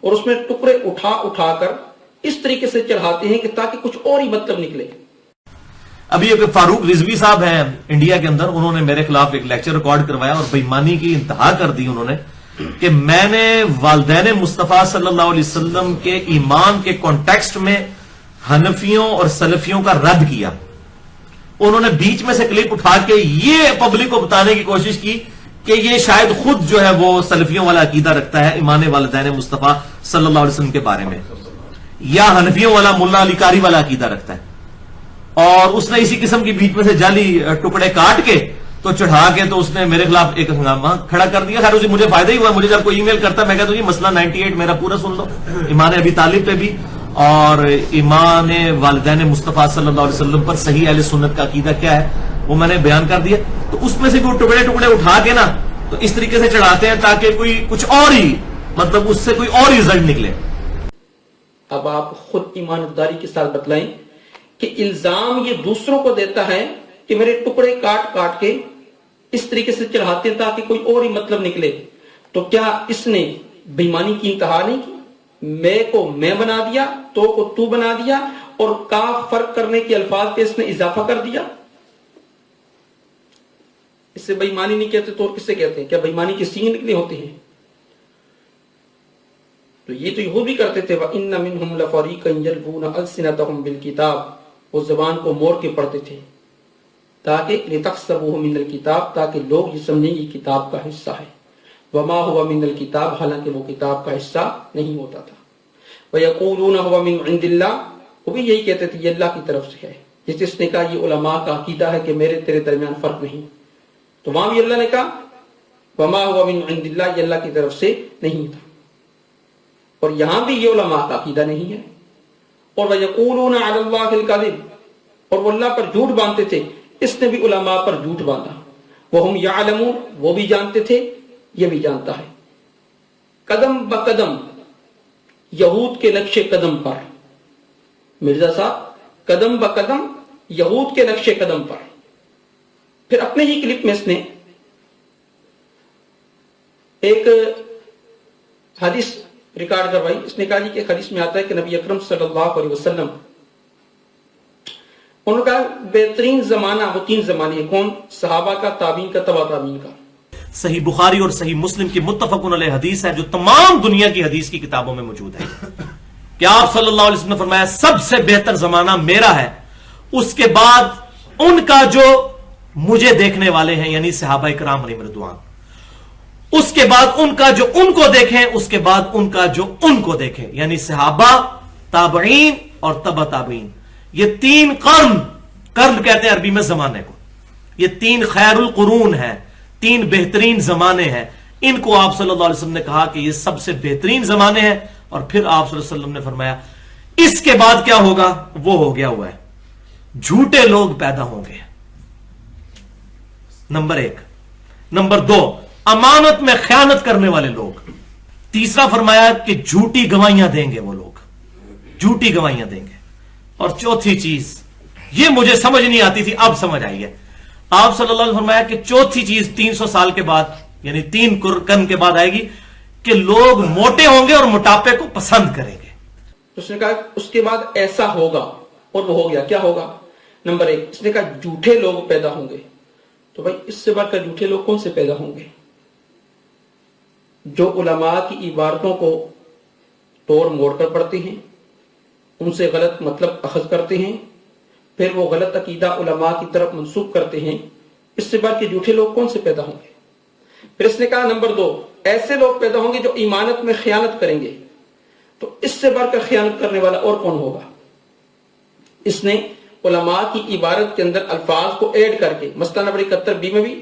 A: اور اس میں ٹکڑے اٹھا اٹھا کر اس طریقے سے چڑھاتے ہیں کہ تاکہ کچھ اور ہی مطلب نکلے۔
B: ابھی ایک فاروق رضوی صاحب ہیں انڈیا کے اندر، انہوں نے میرے خلاف ایک لیکچر ریکارڈ کروایا اور بے ایمانی کی انتہا کر دی انہوں نے کہ میں نے والدین مصطفیٰ صلی اللہ علیہ وسلم کے ایمان کے کانٹیکسٹ میں حنفیوں اور سلفیوں کا رد کیا۔ انہوں نے بیچ میں سے کلپ اٹھا کے یہ پبلک کو بتانے کی کوشش کی کہ یہ شاید خود جو ہے وہ سلفیوں والا عقیدہ رکھتا ہے ایمان والدین مصطفیٰ صلی اللہ علیہ وسلم کے بارے میں، یا حنفیوں والا ملا علی قاری والا عقیدہ رکھتا ہے، اور اس نے اسی قسم کی بیچ میں سے جعلی ٹکڑے کاٹ کے تو چڑھا کے تو اس نے میرے خلاف ایک ہنگامہ کھڑا کر دیا۔ خیر اسے مجھے فائدہ ہی ہوا، مجھے جب کوئی ای میل کرتا میں کہتا ہوں یہ مسئلہ 98 میرا پورا سن لو، ایمان ابی طالب پہ بھی اور ایمان والدین مصطفیٰ صلی اللہ علیہ وسلم پر صحیح اہل سنت کا عقیدہ کیا ہے وہ میں نے بیان کر دیا۔ تو اس میں سے بھی وہ ٹکڑے ٹکڑے اٹھا کے نا تو اس طریقے سے چڑھاتے ہیں تاکہ کوئی کچھ اور ہی مطلب اس سے کوئی اور ہی رزلٹ نکلے۔
A: اب آپ خود ایمانداری کے ساتھ بتلائیں کہ الزام یہ دوسروں کو دیتا ہے کہ میرے ٹکڑے کاٹ کاٹ کے اس طریقے سے چڑھاتے ہیں تاکہ کوئی اور ہی مطلب نکلے، تو کیا اس نے بے ایمانی کی انتہا نہیں کی؟ میں کو میں بنا دیا، تو کو تو بنا دیا، اور کا فرق کرنے کے الفاظ پہ اس نے اضافہ کر دیا۔ اس سے بے ایمانی نہیں کہتے تو اور کس سے کہتے ہیں؟ کیا بے ایمانی کے سینگ نکلے ہوتے ہیں؟ تو یہ تو یہود بھی کرتے تھے، وَإِنَّ مِنْهُمْ لَفَرِيقًا يَلْوُونَ أَلْسِنَتَهُمْ بِالْكِتَابِ، وہ زبان کو موڑ کے پڑھتے تھے تاکہ لِتَحْسَبُوهُ مِنَ الْكِتَابِ، تاکہ لوگ یہ سمجھیں یہ کتاب کا حصہ ہے، وَمَا هُوَ مِنَ الْكِتَابِ، حالانکہ وہ کتاب کا حصہ نہیں ہوتا تھا، وَيَقُولُونَ هُوَ مِنْ عِنْدِ اللَّهِ، وہ بھی یہی کہتے تھے یہ اللہ کی طرف سے ہے، جس نے کہا یہ علماء کا عقیدہ ہے کہ میرے تیرے درمیان فرق نہیں، تو وہاں بھی اللہ نے کہا وَمَا هُوَ مِنْ عِنْدِ اللَّهِ، یہ اللہ کی طرف سے نہیں تھا، اور یہاں بھی یہ علماء کا عقیدہ نہیں ہے۔ اور وَيَقُولُونَ عَلَى اللَّهِ الْكَذِبَ، اور وہ اللہ پر جھوٹ باندھتے تھے، اس نے بھی علماء پر جھوٹ باندھا، وَهُمْ يَعْلَمُونَ، وہ بھی جانتے تھے یہ بھی جانتا ہے۔ قدم بقدم یہود کے نقش قدم پر، مرزا صاحب قدم بقدم یہود کے نقش قدم پر پھر اپنے ہی کلپ میں اس نے ایک حدیث ریکارڈ کروائی. اس نے کہا جی کہ حدیث میں آتا ہے کہ نبی اکرم صلی اللہ علیہ وسلم انہوں نے کہا بہترین زمانہ وہ 3 زمانے ہیں. کون؟ صحابہ کا، تابعین کا، تبع تابعین کا.
B: صحیح بخاری اور صحیح مسلم کی متفق علیہ حدیث ہے جو تمام دنیا کی حدیث کی کتابوں میں موجود ہے کہ آپ صلی اللہ علیہ وسلم نے فرمایا سب سے بہتر زمانہ میرا ہے، اس کے بعد ان کا جو مجھے دیکھنے والے ہیں یعنی صحابہ کرام علیہم رضوان، اس کے بعد ان کا جو ان کو دیکھیں، اس کے بعد ان کا جو ان کو دیکھیں یعنی صحابہ، تابعین اور تبع تابعین. یہ 3 قرن کہتے ہیں عربی میں زمانے کو. یہ 3 خیر القرون ہیں، 3 بہترین زمانے ہیں. ان کو آپ صلی اللہ علیہ وسلم نے کہا کہ یہ سب سے بہترین زمانے ہیں. اور پھر آپ صلی اللہ علیہ وسلم نے فرمایا اس کے بعد کیا ہوگا؟ وہ ہو گیا ہوا ہے، جھوٹے لوگ پیدا ہوں گے. نمبر 1. نمبر 2، امانت میں خیانت کرنے والے لوگ. تیسرا فرمایا کہ جھوٹی گواہیاں دیں گے وہ لوگ، جھوٹی گواہیاں دیں گے. اور چوتھی چیز یہ مجھے سمجھ نہیں آتی تھی، اب سمجھ آئی ہے. آپ صلی اللہ علیہ وسلم فرمایا کہ چوتھی چیز 300 سال کے بعد یعنی 3 قرن کے بعد آئے گی کہ لوگ موٹے ہوں گے اور موٹاپے کو پسند کریں گے.
A: اس نے کہا اس کے بعد ایسا ہوگا، اور وہ ہو گیا. کیا ہوگا؟ نمبر 1 اس نے کہا جھوٹے لوگ پیدا ہوں گے. تو بھائی اس سے بڑھ کر جھوٹے لوگ کون سے پیدا ہوں گے؟ جو علماء کی عبارتوں کو توڑ موڑ کر پڑھتے ہیں، ان سے غلط مطلب اخذ کرتے ہیں، پھر وہ غلط عقیدہ علماء کی طرف منسوخ کرتے ہیں. اس سے بڑھ کے جھوٹے لوگ کون سے پیدا ہوں گے؟ پھر اس نے کہا نمبر 2 ایسے لوگ پیدا ہوں گے جو ایمانت میں خیانت کریں گے. تو اس سے بڑھ کر خیانت کرنے والا اور کون ہوگا؟ اس نے علماء کی عبارت کے اندر الفاظ کو ایڈ کر کے، مثلا نمبر 71B میں بھی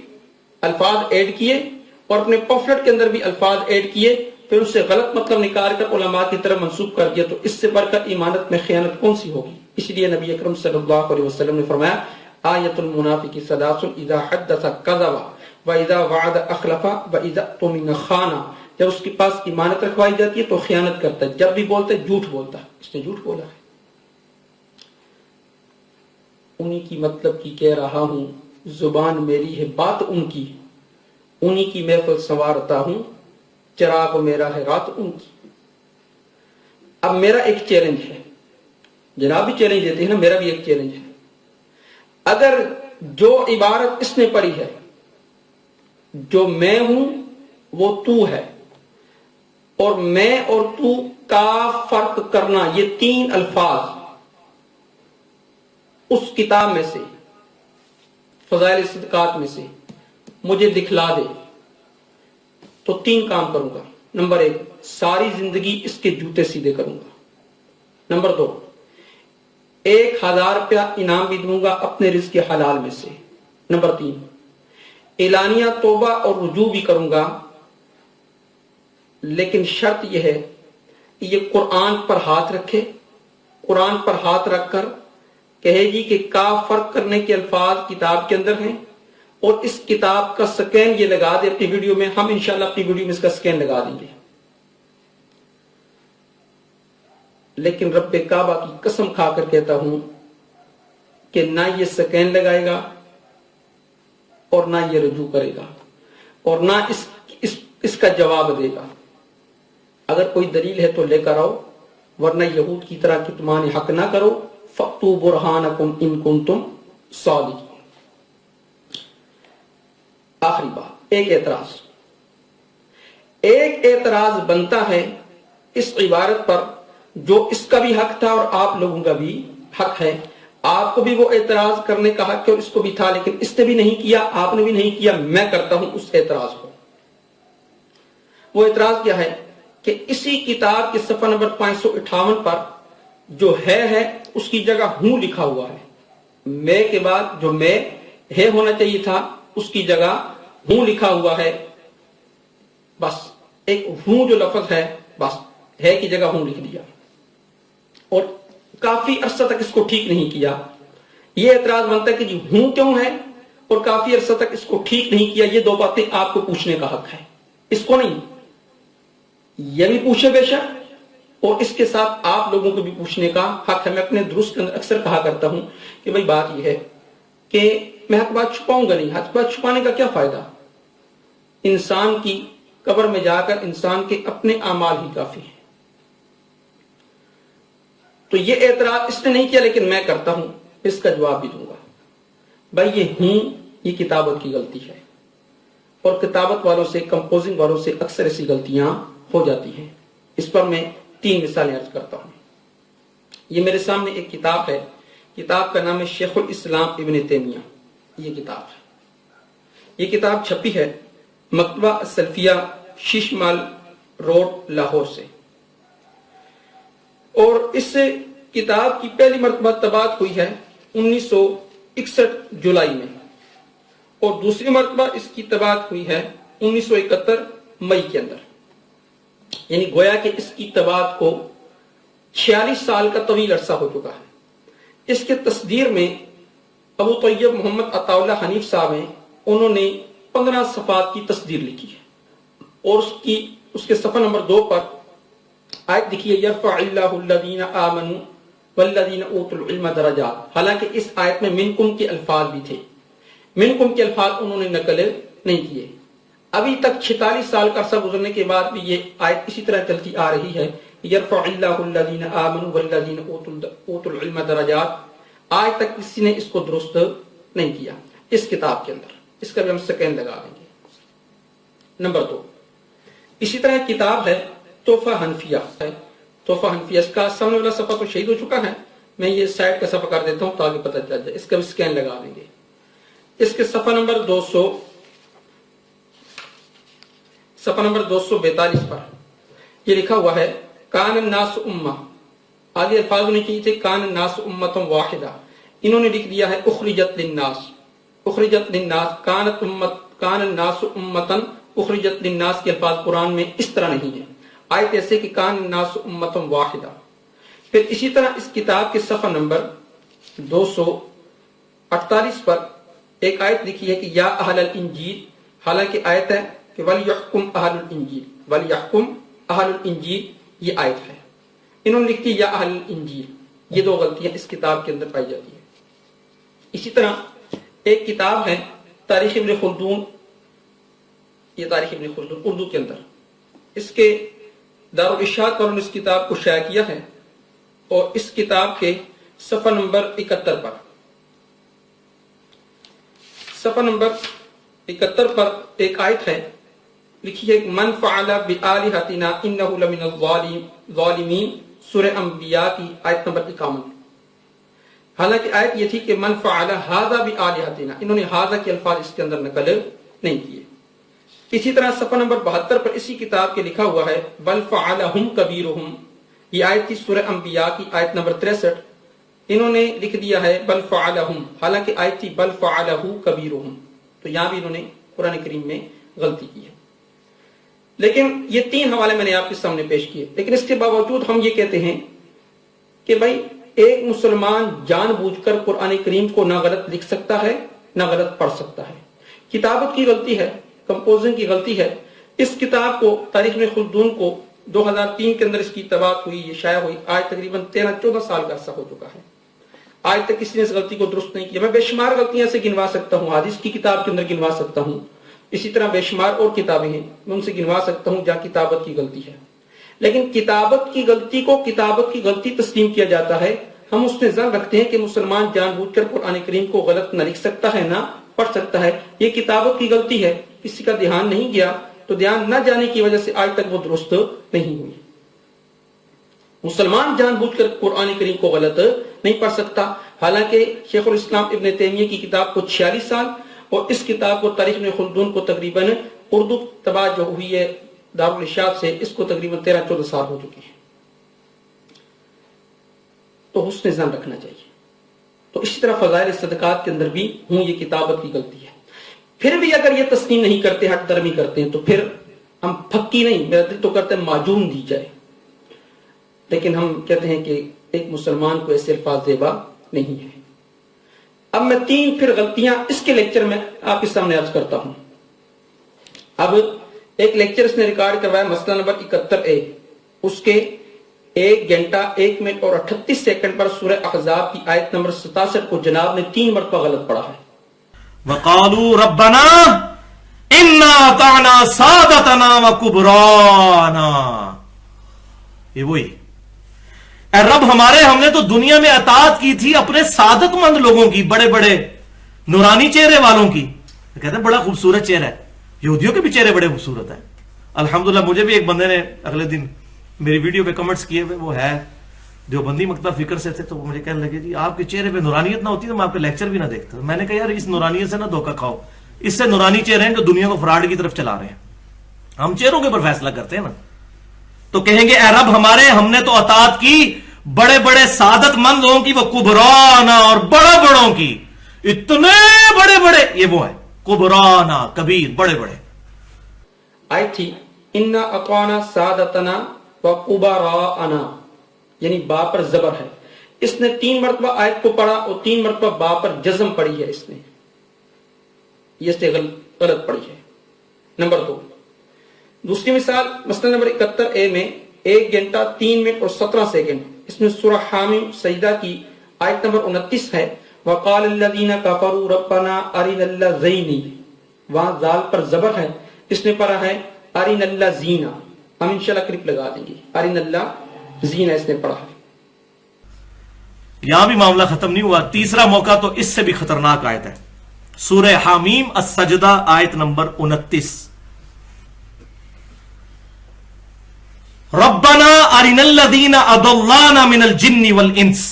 A: الفاظ ایڈ کیے اور اپنے پمفلٹ کے اندر بھی الفاظ ایڈ کیے، پھر اس سے غلط مطلب نکال کر علماء کی طرف منسوخ کر دیا. تو اس سے بڑھ کر ایمانت میں خیانت کون سی ہوگی؟ اس لیے نبی اکرم صلی اللہ علیہ وسلم نے فرمایا آیت المنافق ثلاث اذا حدث کذب واذا وعد اخلف واذا اؤتمن خان. جب اس کے پاس ایمانت رکھوائی جاتی ہے تو خیانت کرتا ہے، جب بھی بولتا ہے جھوٹ بولتا ہے. اس نے جھوٹ بولا ہے. انہی کی مطلب کی کہہ رہا ہوں، زبان میری ہے بات ان کی، انہی کی محفل سنوارتا ہوں، چراغ میرا ہے رات ان کی. اب میرا ایک چیلنج ہے، جناب بھی چیلنج دیتے ہیں نا، میرا بھی ایک چیلنج ہے. اگر جو عبارت اس نے پڑھی ہے، جو میں ہوں وہ تو ہے، اور میں اور تو کا فرق کرنا، یہ 3 الفاظ اس کتاب میں سے، فضائل صدقات میں سے مجھے دکھلا دے تو 3 کام کروں گا. نمبر 1 ساری زندگی اس کے جوتے سیدھے کروں گا. نمبر 2 1000 روپیہ انعام بھی دوں گا اپنے رزق حلال میں سے. نمبر 3 اعلانیہ توبہ اور رجوع بھی کروں گا، لیکن شرط یہ ہے کہ یہ قرآن پر ہاتھ رکھے، قرآن پر ہاتھ رکھ کر کہے گی کہ کا فرق کرنے کے الفاظ کتاب کے اندر ہیں، اور اس کتاب کا سکین یہ لگا دے اپنی ویڈیو میں. ہم انشاءاللہ اپنی ویڈیو میں اس کا سکین لگا دیں گے. لیکن رب کعبہ کی قسم کھا کر کہتا ہوں کہ نہ یہ سکین لگائے گا اور نہ یہ رجوع کرے گا اور نہ اس کا جواب دے گا. اگر کوئی دلیل ہے تو لے کر آؤ، ورنہ یہود کی طرح کتمان حق نہ کرو. فَأْتُوا بُرْهَانَكُمْ إِن كُنتُمْ صَادِقِينَ. آخری بات، ایک اعتراض بنتا ہے اس عبارت پر جو اس کا بھی حق تھا اور آپ لوگوں کا بھی حق ہے. آپ کو بھی وہ اعتراض کرنے کا حق ہے اور اس کو بھی تھا، لیکن اس نے بھی نہیں کیا، آپ نے بھی نہیں کیا. میں کرتا ہوں اس اعتراض کو. وہ اعتراض کیا ہے کہ اسی کتاب کے صفحہ نمبر 558 پر جو ہے اس کی جگہ ہوں لکھا ہوا ہے. میں کے بعد جو میں ہے ہونا چاہیے تھا اس کی جگہ ہوں لکھا ہوا ہے. بس ایک ہوں جو لفظ ہے، بس ہے کی جگہ ہوں لکھ دیا، اور کافی عرصہ تک اس کو ٹھیک نہیں کیا. یہ اعتراض بنتا ہے کہ جی ہوں کیوں ہے اور کافی عرصہ تک اس کو ٹھیک نہیں کیا. یہ 2 باتیں آپ کو پوچھنے کا حق ہے، اس کو نہیں. یہ بھی پوچھے بے شک، اور اس کے ساتھ آپ لوگوں کو بھی پوچھنے کا حق ہے. میں اپنے درست کے اندر اکثر کہا کرتا ہوں کہ بھائی بات یہ ہے کہ میں حق بات چھپاؤں گا نہیں. حق بات چھپانے کا کیا فائدہ؟ انسان کی قبر میں جا کر انسان کے اپنے اعمال ہی کافی ہیں. تو یہ اعتراض اس نے نہیں کیا لیکن میں کرتا ہوں، اس کا جواب بھی دوں گا. بھائی یہ کتابت کی غلطی ہے، اور کتابت والوں سے، کمپوزنگ والوں سے اکثر ایسی غلطیاں ہو جاتی ہیں. اس پر میں 3 مثالیں عرض کرتا ہوں. یہ میرے سامنے ایک کتاب ہے، کتاب کا نام ہے شیخ الاسلام ابن تیمیہ. یہ کتاب ہے، یہ کتاب چھپی ہے مکتبہ السلفیہ شیش مال روڈ لاہور سے، اور اس کتاب کی پہلی مرتبہ طباعت ہوئی ہے 1961 جولائی میں، اور دوسری مرتبہ اس کی طباعت ہوئی ہے 1971 مئی کے اندر. یعنی گویا کہ اس کی طباعت کو 46 سال کا طویل عرصہ ہو چکا ہے. اس کے تصدیر میں ابو طیب محمد عطا اللہ حنیف صاحب ہیں، انہوں نے 15 صفحات کی تصدیر لکھی ہے، اور اس کے صفحہ نمبر 2 پر آیت لکھی ہے یرفع اللہ الذین آمنوا والذین اوتوا العلم درجات. حالانکہ اس آیت میں منکم کے الفاظ بھی تھے، منکم کے الفاظ انہوں نے نقل نہیں کیے. ابھی تک 46 سال کا عرصہ گزرنے کے بعد بھی یہ آیت اسی طرح چلتی آ رہی ہے، یرفع اللہ الذین آمنوا والذین اوتوا العلم درجات. آج تک کسی نے اس کو درست نہیں کیا اس کتاب کے اندر. اس کا بھی ہم سکین لگا دیں گے. نمبر 2، اسی طرح ایک کتاب ہے تحفہ حنفیہ ہے. تحفہ حنفیہ اس کا سامنے والا صفحہ تو شہید ہو چکا ہے، میں یہ سائٹ کا صفحہ کر دیتا ہوں تاکہ پتہ چل جائے. اس کا بھی سکین لگا دیں گے. اس کے صفحہ نمبر 242 پر یہ لکھا ہوا ہے کان الناس امہ. آگے الفاظ ہونے چاہیے تھے کان الناس امۃ واحدہ، انہوں نے لکھ دیا ہے اخرجت للناس. اخرجت للناس کان الناس امۃ اخرجت للناس کے الفاظ قرآن میں اس طرح نہیں ہیں. آیت ایسے کہ کان الناس امۃ واحدہ. پھر اسی طرح اس کتاب کے صفحہ نمبر 248 پر ایک آیت لکھی ہے کہ یا اہل الانجیل. حالانکہ آیت ہے کہ وَلْيَحْكُمْ أَهْلُ الْإِنْجِيلِ، وَلْيَحْكُمْ أَهْلُ الْإِنْجِيلِ، یہ آیت ہے. انہوں نے لکھی یا اہل الانجیل. یہ 2 غلطیاں اس کتاب کے اندر پائی جاتی ہیں. اسی طرح ایک کتاب ہے تاریخ ابن خلدون. یہ تاریخ ابن خلدون اردو کے اندر، اس کے دارالارشاد پر اس کتاب کو شائع کیا ہے، اور اس کتاب کے صفحہ نمبر 71 پر ایک آیت ہے لکھی ہے من فعل بآلہتنا انہ لمن الظالمین. سورہ انبیاء کی آیت نمبر 51. حالانکہ آیت یہ تھی کہ من فعل ھذا بآلہتنا، انہوں نے ھذا کے الفاظ اس کے اندر نقل نہیں کیے. اسی طرح صفحہ نمبر 72 پر اسی کتاب کے لکھا ہوا ہے بل فعلہم کبیرہم. یہ آیت تھی سورہ انبیاء کی آیت نمبر 63. انہوں نے لکھ دیا ہے بل فعلہم، حالانکہ آیت تھی بل فعلہ کبیرہم. تو یہاں بھی انہوں نے قرآن کریم میں غلطی کی ہے. لیکن یہ 3 حوالے میں نے آپ کے سامنے پیش کیے. لیکن اس کے باوجود ہم یہ کہتے ہیں کہ بھائی ایک مسلمان جان بوجھ کر قرآن کریم کو نہ غلط لکھ سکتا ہے نہ غلط پڑھ سکتا ہے. کتابت کی غلطی ہے، کمپوزنگ کی غلطی ہے. اس کتاب کو تاریخ میں خلدون کو 2003 کے اندر اس کی طباعت ہوئی، یہ شائع ہوئی. آج تقریباً 13-14 سال کا عرصہ ہو چکا ہے. آج تک کسی نے اس غلطی کو درست نہیں کیا. میں بے شمار غلطیاں سے گنوا سکتا ہوں، حدیث کی کتاب کے اندر گنوا سکتا ہوں، اسی طرح بے شمار اور کتابیں ہیں میں ان سے گنوا سکتا ہوں جہاں کتابت کی غلطی ہے. لیکن کتابت کی غلطی کو کتابت کی غلطی تسلیم کیا جاتا ہے. ہم اس میں ظن رکھتے ہیں کہ مسلمان جان بوجھ کر قرآن کریم کو غلط نہ لکھ سکتا ہے نہ پڑھ سکتا ہے. یہ کتابت کی غلطی ہے، کسی کا دھیان نہیں گیا، تو دھیان نہ جانے کی وجہ سے آج تک وہ درست نہیں ہوئی. مسلمان جان بوجھ کر قرآن کریم کو غلط نہیں پڑھ سکتا. حالانکہ شیخ الاسلام ابن تیمیہ کی کتاب کو 46 سال اور اس کتاب کو تاریخ ابن خلدون کو تقریباً اردو طباعت جو ہوئی ہے دارالارشاد سے، اس کو تقریباً 13-14 سال ہو چکی ہے. تو حسن ظن رکھنا چاہیے. تو اسی طرح فضائل صدقات کے اندر بھی یہ کتابت کی غلطی ہے. پھر بھی اگر یہ تسلیم نہیں کرتے، حق درمی کرتے ہیں، تو پھر ہم پھکی نہیں، میرا دل تو کرتا ہے معجون دی جائے. لیکن ہم کہتے ہیں کہ ایک مسلمان کو ایسے الفاظ زیبا نہیں ہے. اب میں 3 پھر غلطیاں اس کے لیکچر میں آپ کے سامنے عرض کرتا ہوں. اب ایک لیکچر اس نے ریکارڈ کروایا مسئلہ نمبر 71A، اس کے 1 گھنٹہ 1 منٹ اور 38 سیکنڈ پر سورہ احزاب کی آیت نمبر 67 کو جناب نے 3 مرتبہ غلط پڑھا ہے.
B: وقالوا ربنا انا اطعنا سادتنا وکبرانا. یہ وہی اے رب ہمارے، ہم نے تو دنیا میں اطاعت کی تھی اپنے سعادت مند لوگوں کی، بڑے بڑے نورانی چہرے والوں کی. کہتے ہیں بڑا خوبصورت چہرہ ہے، یہودیوں کے بھی چہرے بڑے خوبصورت ہیں. الحمدللہ مجھے بھی ایک بندے نے اگلے دن میری ویڈیو پہ کمنٹس کیے ہوئے، وہ ہے دیوبندی مکتب فکر سے تھے، تو وہ مجھے کہنے لگے جی آپ کے چہرے پہ نورانیت نہ ہوتی تو میں آپ کے لیکچر بھی نہ دیکھتا. میں نے کہا یار اس نورانیت سے نہ دھوکہ کھاؤ، اس سے نورانی چہرے ہیں جو دنیا کو فراڈ کی طرف چلا رہے ہیں. ہم چہروں کے اوپر فیصلہ کرتے ہیں نا. تو کہیں گے اے رب ہمارے، ہم نے تو اطاعت کی بڑے بڑے سعادت مند لوگوں کی، وہ کبرانا اور بڑے بڑوں کی، اتنے بڑے بڑے، یہ وہ ہے کبرانا کبیر، بڑے بڑے.
A: آئی تھی انا اطعنا سادتنا وکبراءنا، یعنی با پر زبر ہے. اس نے 3 مرتبہ آیت کو پڑھا اور 3 مرتبہ با پر جزم پڑھی ہے. اس نے یہ سے غلط پڑھی ہے. نمبر 2 دوسری مثال مسئلہ نمبر 71 میں 1 گھنٹہ 3 منٹ اور 17 سیکنڈ. اس میں سورہ حامیم سجدہ کی آیت نمبر 29 ہے. وقال الذین کفروا ربنا ارنا الذین، وہاں زال پر زبر ہے. اس نے پڑھا ہے ارنا الذین. ہم انشاءاللہ کلپ لگا دیں گے. ارنا الذین اس نے پڑھا ہے.
B: یہاں بھی معاملہ ختم نہیں ہوا. تیسرا موقع تو اس سے بھی خطرناک آیت ہے، سورہ حامیم السجدہ آیت نمبر 29. ربنا ارنا الذین اضلانا من الجن والانس.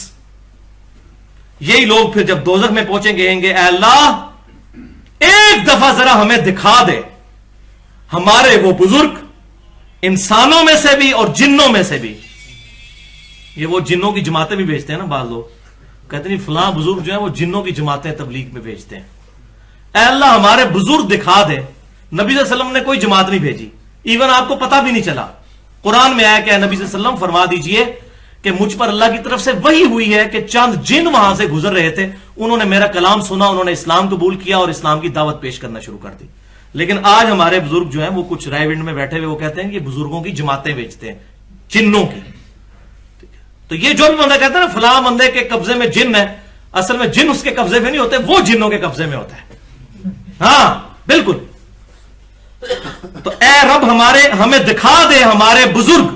B: یہی لوگ پھر جب دوزخ میں پہنچیں گے کہیں گے اے اللہ ایک دفعہ ذرا ہمیں دکھا دے ہمارے وہ بزرگ، انسانوں میں سے بھی اور جنوں میں سے بھی. یہ وہ جنوں کی جماعتیں بھی بھیجتے ہیں نا بعض لوگ، کہتے ہیں فلاں بزرگ جو ہیں وہ جنوں کی جماعتیں تبلیغ میں بھیجتے ہیں. اے اللہ ہمارے بزرگ دکھا دے. نبی صلی اللہ علیہ وسلم نے کوئی جماعت نہیں بھیجی، ایون آپ کو پتہ بھی نہیں چلا. قرآن میں آیا کہ نبی صلی اللہ علیہ وسلم فرما دیجئے کہ مجھ پر اللہ کی طرف سے وحی ہوئی ہے کہ چند جن وہاں سے گزر رہے تھے، انہوں نے میرا کلام سنا، انہوں نے اسلام قبول کیا اور اسلام کی دعوت پیش کرنا شروع کر دی. لیکن آج ہمارے بزرگ جو ہیں وہ کچھ رائے ونڈ میں بیٹھے ہوئے وہ کہتے ہیں کہ بزرگوں کی جماعتیں بیچتے ہیں، جنوں کی. تو یہ جو بھی بندہ کہتا ہے نا فلاں بندے کے قبضے میں جن ہے، اصل میں جن اس کے قبضے میں نہیں ہوتے، وہ جنوں کے قبضے میں ہوتا ہے. ہاں بالکل. تو اے رب ہمارے، ہمیں دکھا دے ہمارے بزرگ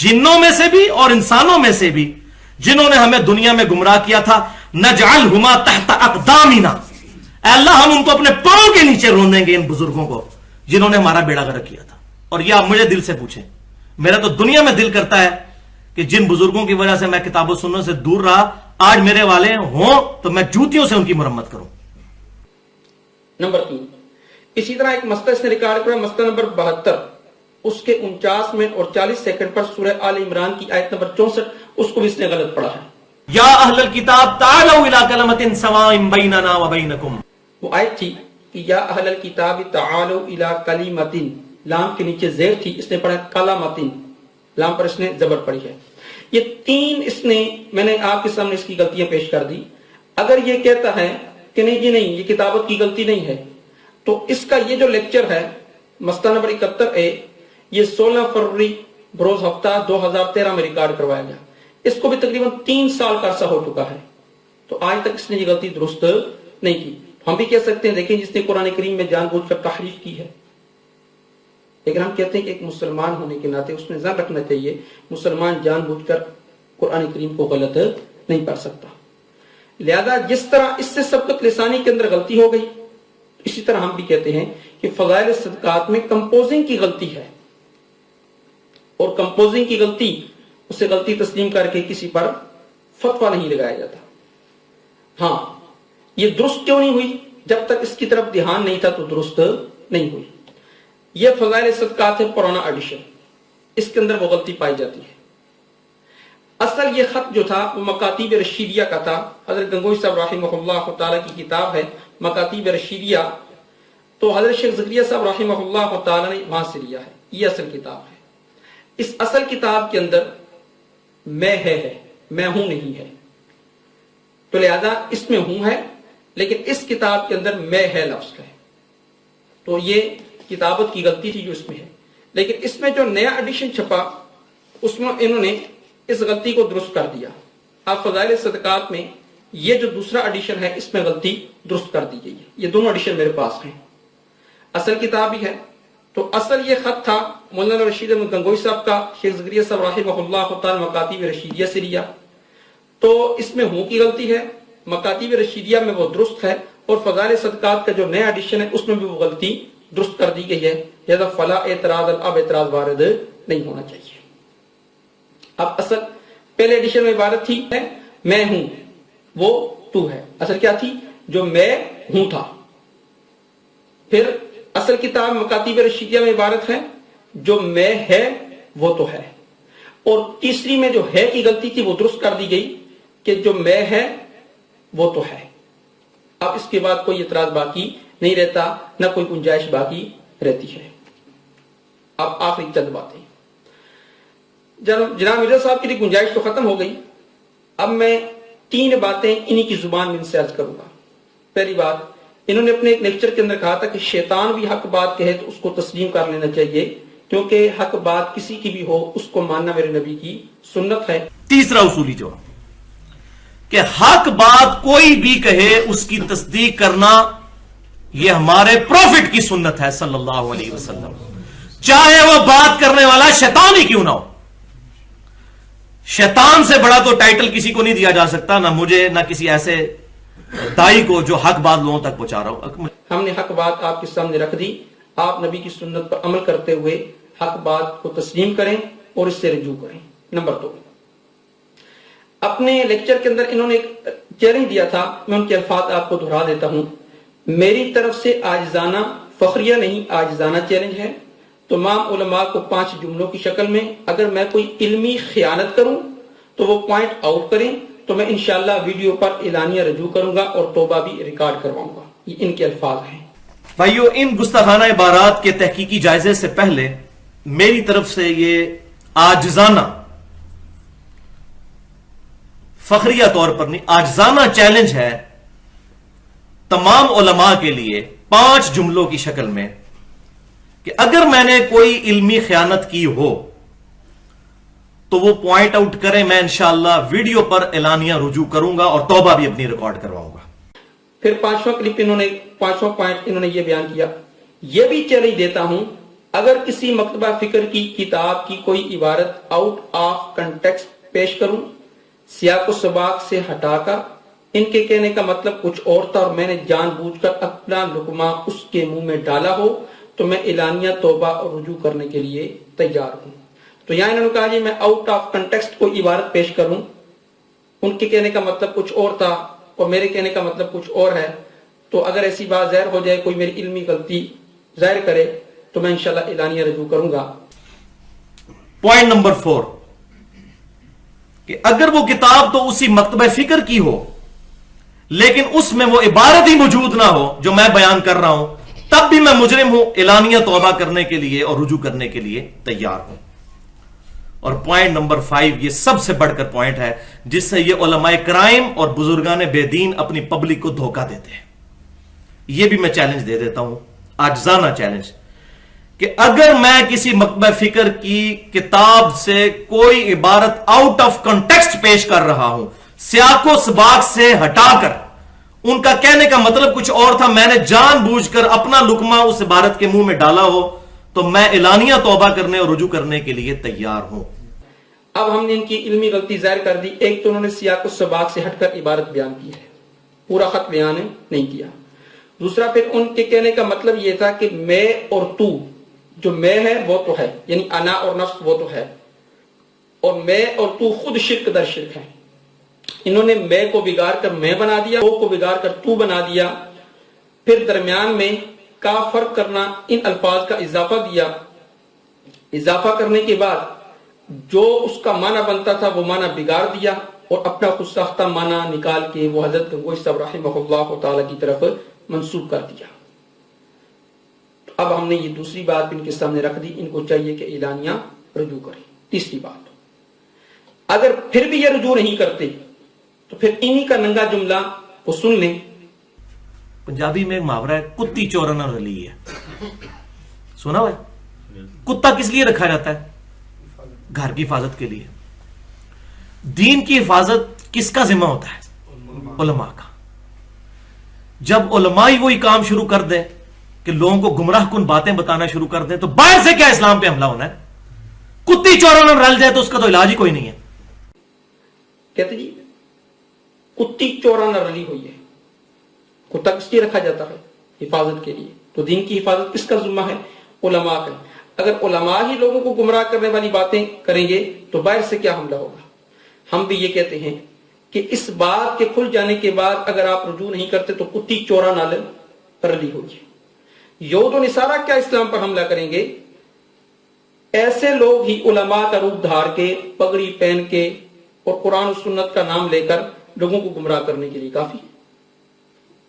B: جنوں میں سے بھی اور انسانوں میں سے بھی جنہوں نے ہمیں دنیا میں گمراہ کیا تھا. نجعلہما تحت اقدامنا، اے اللہ ہم ان کو اپنے پاؤں کے نیچے رون دیں گے، ان بزرگوں کو جنہوں نے ہمارا بیڑا غرق کیا تھا. اور یہ آپ مجھے دل سے پوچھیں، میرا تو دنیا میں دل کرتا ہے کہ جن بزرگوں کی وجہ سے میں کتاب و سنت سے دور رہا، آج میرے والے ہوں تو میں جوتیوں سے ان کی مرمت کروں.
A: نمبر 3 اسی طرح ایک مسئلہ اس نے ریکارڈ کیا، مسئلہ نمبر 72 اس کے 49 منٹ اور 40 سیکنڈ پر سورہ آل عمران کی آیت نمبر 64، اس کو بھی اس نے غلط پڑھا ہے.
B: یا اہل الکتاب تعالوا الی کلمۃ سواء بیننا وبینکم.
A: وہ آیت تھی کہ یا اہل الکتاب تعالوا الی کلمۃ، لام کے نیچے زیر تھی، اس نے پڑھا کلمۃ، لام پر اس نے زبر پڑھی ہے. یہ 3 اس نے، میں نے آپ کے سامنے اس کی غلطیاں پیش کر دی. اگر یہ کہتا ہے کہ نہیں جی نہیں یہ کتابت کی غلطی نہیں ہے، تو اس کا یہ جو لیکچر ہے مسئلہ نمبر 71A، یہ 16 فروری بروز ہفتہ 2013 میں ریکارڈ کروایا گیا. اس کو بھی تقریباً 3 سال کا عرصہ ہو چکا ہے، تو آج تک اس نے یہ غلطی درست نہیں کی. ہم بھی کہہ سکتے ہیں دیکھیں جس نے قرآن کریم میں جان بوجھ کر تحریف کی ہے، لیکن ہم کہتے ہیں کہ ایک مسلمان ہونے کے ناطے اس نے ذہن رکھنا چاہیے مسلمان جان بوجھ کر قرآن کریم کو غلط نہیں پڑھ سکتا. لہذا جس طرح اس سے سبقت لسانی کے اندر غلطی ہو گئی، اسی طرح ہم بھی کہتے ہیں کہ فضائل صدقات میں کمپوزنگ کی غلطی ہے، اور کمپوزنگ کی غلطی، اسے غلطی تسلیم کر کے کسی پر فتویٰ نہیں لگایا جاتا. ہاں یہ درست کیوں نہیں ہوئی؟ جب تک اس کی طرف دھیان نہیں تھا تو درست نہیں ہوئی. یہ فضائل صدقات ہے پرانا ایڈیشن، اس کے اندر وہ غلطی پائی جاتی ہے. اصل یہ خط جو تھا وہ مکاتیب رشیدیہ کا تھا. حضرت گنگوئی صاحب رحمہ اللہ تعالیٰ کی کتاب ہے مکاتیب رشیدیہ، تو حضرت شیخ زکریا صاحب رحمہ اللہ تعالیٰ نے وہاں سے لیا ہے. یہ اصل کتاب ہے. اس اصل کتاب کے اندر میں ہے میں ہوں نہیں ہے، تو لہذا اس میں ہوں ہے، لیکن اس کتاب کے اندر میں ہے لفظ ہے. تو یہ کتابت کی غلطی تھی جو اس میں ہے. لیکن اس میں جو نیا ایڈیشن چھپا اس میں انہوں نے اس غلطی کو درست کر دیا. آپ فضائل صدقات میں یہ جو دوسرا ایڈیشن ہے اس میں غلطی درست کر دی گئی ہے. یہ دونوں ایڈیشن میرے پاس ہیں. اصل کتاب بھی ہے. تو اصل یہ خط تھا مولانا رشید احمد گنگوئی صاحب کا، شیخ زکریا صاحب رحمہ اللہ تعالی مکاتیب رشیدیہ سے لیا. تو اس میں ہوں کی غلطی ہے، مکاتیب رشیدیہ میں وہ درست ہے، اور فضائل صدقات کا جو نیا ایڈیشن ہے اس میں بھی وہ غلطی درست کر دی گئی ہے. لہذا فلا اعتراض، اب اعتراض وارد نہیں ہونا چاہیے. اب اصل پہلے ایڈیشن میں عبارت تھی میں ہوں وہ تو ہے. اصل کیا تھی؟ جو میں ہوں تھا. پھر اصل کتاب مکاتیب رشیدیہ میں عبارت ہے جو میں ہے وہ تو ہے. اور تیسری میں جو ہے کی غلطی تھی وہ درست کر دی گئی کہ جو میں ہے وہ تو ہے. اب اس کے بعد کوئی اعتراض باقی نہیں رہتا، نہ کوئی گنجائش باقی رہتی ہے. اب آخری چند باتیں. جناب مرزا صاحب کی گنجائش تو ختم ہو گئی. اب میں 3 باتیں انہی کی زبان میں ان سے عرض کروں گا. پہلی بات، انہوں نے اپنے ایک لیکچر کے اندر کہا تھا کہ شیطان بھی حق بات کہے تو اس کو تسلیم کر لینا چاہیے، کیونکہ حق بات کسی کی بھی ہو اس کو ماننا میرے نبی کی سنت ہے.
B: تیسرا اصولی جواب کہ حق بات کوئی بھی کہے اس کی تصدیق کرنا یہ ہمارے پروفٹ کی سنت ہے صلی اللہ علیہ وسلم، چاہے وہ بات کرنے والا شیطان ہی کیوں نہ ہو. شیطان سے بڑا تو ٹائٹل کسی کو نہیں دیا جا سکتا، نہ مجھے نہ کسی ایسے دائی کو جو حق بات لوگوں تک پہنچا رہا ہو.
A: ہم نے حق بات آپ کے سامنے رکھ دی. آپ نبی کی سنت پر عمل کرتے ہوئے حق بات کو تسلیم کریں اور اس سے رجوع کریں. نمبر 2، اپنے لیکچر کے اندر انہوں نے ایک چیلنج دیا تھا، میں ان کے الفاظ آپ کو دہرا دیتا ہوں. میری طرف سے عاجزانہ، فخریہ نہیں عاجزانہ چیلنج ہے. تمام علماء کو 5 جملوں کی شکل میں اگر میں کوئی علمی خیانت کروں تو وہ پوائنٹ آؤٹ کریں، تو میں انشاءاللہ ویڈیو پر اعلانیہ رجوع کروں گا اور توبہ بھی ریکارڈ کرواؤں گا. یہ ان کے الفاظ ہیں.
B: بھائیو، ان گستاخانہ عبارات کے تحقیقی جائزے سے پہلے میری طرف سے یہ عاجزانہ، فخریہ طور پر نہیں، عاجزانہ چیلنج ہے تمام علماء کے لیے 5 جملوں کی شکل میں کہ اگر میں نے کوئی علمی خیانت کی ہو تو وہ پوائنٹ آؤٹ کریں، میں انشاءاللہ ویڈیو پر اعلانیہ رجوع کروں گا اور توبہ بھی اپنی ریکارڈ کرواؤں گا.
A: پھر 5واں کلپ پانچواں پوائنٹ انہوں نے یہ بیان کیا، یہ بھی چیلنج دیتا ہوں اگر کسی مکتبہ فکر کی کتاب کی کوئی عبارت آؤٹ آف کنٹیکسٹ پیش کروں، سیاق و سباق سے ہٹا کر، ان کے کہنے کا مطلب کچھ اور تھا اور میں نے جان بوجھ کر اپنا لقمہ اس کے منہ میں ڈالا ہو، تو میں اعلانیہ توبہ اور رجوع کرنے کے لیے تیار ہوں. تو یہاں انہوں نے کہا جی میں آؤٹ آف کنٹیکسٹ کوئی عبارت پیش کروں، ان کے کہنے کا مطلب کچھ اور تھا اور میرے کہنے کا مطلب کچھ اور ہے، تو اگر ایسی بات ظاہر ہو جائے، کوئی میری علمی غلطی ظاہر کرے، تو میں انشاءاللہ اعلانیہ رجوع کروں گا.
B: پوائنٹ نمبر 4 کہ اگر وہ کتاب تو اسی مکتبہ فکر کی ہو لیکن اس میں وہ عبارت ہی موجود نہ ہو جو میں بیان کر رہا ہوں، تب بھی میں مجرم ہوں، اعلانیہ توبہ کرنے کے لیے اور رجوع کرنے کے لیے تیار ہوں. اور پوائنٹ نمبر 5 یہ سب سے بڑھ کر پوائنٹ ہے جس سے یہ علماء کرائم اور بزرگان بے دین اپنی پبلک کو دھوکہ دیتے ہیں. یہ بھی میں چیلنج دے دیتا ہوں، عاجزانہ چیلنج، کہ اگر میں کسی مکتبہ فکر کی کتاب سے کوئی عبارت آؤٹ آف کنٹیکسٹ پیش کر رہا ہوں، سیاق و سباق سے ہٹا کر، ان کا کہنے کا مطلب کچھ اور تھا، میں نے جان بوجھ کر اپنا لقمہ اس عبارت کے منہ میں ڈالا ہو، تو میں اعلانیہ توبہ کرنے اور رجوع کرنے کے لیے تیار ہوں.
A: اب ہم نے ان کی علمی غلطی ظاہر کر دی. ایک تو انہوں نے سیاق و سباق سے ہٹ کر عبارت بیان کی ہے، پورا خط بیان نہیں کیا. دوسرا پھر ان کے کہنے کا مطلب یہ تھا کہ میں اور تو، جو میں ہے وہ تو ہے، یعنی انا اور نفس وہ تو ہے، اور میں اور تو خود شرک در شرک ہے. انہوں نے میں کو بگاڑ کر میں بنا دیا، وہ کو بگاڑ کر تو بنا دیا. پھر درمیان میں کا فرق کرنا، ان الفاظ کا اضافہ دیا. اضافہ کرنے کے بعد جو اس کا معنی بنتا تھا وہ معنی بگاڑ دیا اور اپنا خود ساختہ معنی نکال کے وہ حضرت گنگوئی صاحب رحمہ اللہ تعالی کی طرف منسوب کر دیا. اب ہم نے یہ دوسری بات ان کے سامنے رکھ دی، ان کو چاہیے کہ اعلانیہ رجوع کریں. تیسری بات، اگر پھر بھی یہ رجوع نہیں کرتے تو پھر انہی کا ننگا جملہ وہ سن لیں.
B: پنجابی میں ایک محاورہ ہے، کتی چورن رلی ہے. سنا ہوا ہے؟ کتا کس لیے رکھا جاتا ہے؟ گھر کی حفاظت کے لیے. دین کی حفاظت کس کا ذمہ ہوتا ہے؟ علماء کا. جب علماء ہی وہی کام شروع کر دیں کہ لوگوں کو گمراہ کن باتیں بتانا شروع کر دیں تو باہر سے کیا اسلام پہ حملہ ہونا ہے؟ کتی چوروں میں رل جائے تو اس کا تو علاج ہی کوئی نہیں ہے.
A: کہتے جی کتی چورا نہ رلی ہوئی ہے، کتا کس لیے رکھا جاتا ہے؟ حفاظت کے لیے. تو دین کی حفاظت کس کا ذمہ ہے؟ علماء کا. اگر علماء ہی لوگوں کو گمراہ کرنے والی باتیں کریں گے تو باہر سے کیا حملہ ہوگا؟ ہم بھی یہ کہتے ہیں کہ اس بات کے کھل جانے کے بعد اگر آپ رجوع نہیں کرتے تو کتی چورا نہ رلی ہوئی ہے. یہود و نصارہ کیا اسلام پر حملہ کریں گے؟ ایسے لوگ ہی علماء کا روپ دھار کے، پگڑی پہن کے اور قرآن و سنت کا نام لے کر لوگوں کو گمراہ کرنے کے لیے کافی.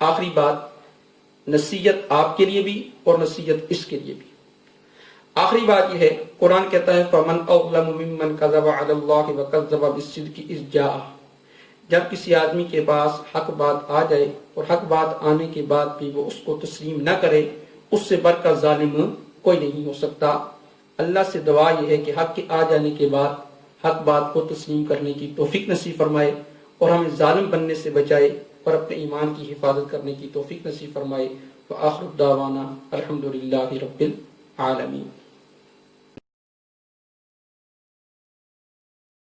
A: آخری بات، نصیحت آپ کے لیے بھی اور نصیحت اس کے لیے بھی. آخری بات یہ ہے، قرآن کہتا ہے فَمَنْ أَظْلَمُ مِمَّنْ كَذَبَ عَلَى اللَّهِ وَكَذَّبَ بِالصِّدْقِ إِذْ جَاءَهُ. جب کسی آدمی کے پاس حق بات آ جائے اور حق بات آنے کے بعد بھی وہ اس کو تسلیم نہ کرے، اس سے بڑھ کر ظالم کوئی نہیں ہو سکتا. اللہ سے دعا یہ ہے کہ حق کے آ جانے کے بعد حق بات کو تسلیم کرنے کی توفیق نصیب فرمائے اور ہمیں ظالم بننے سے بچائے اور اپنے ایمان کی حفاظت کرنے کی توفیق نصیب فرمائے. وآخر دعوانا الحمدللہ رب العالمین.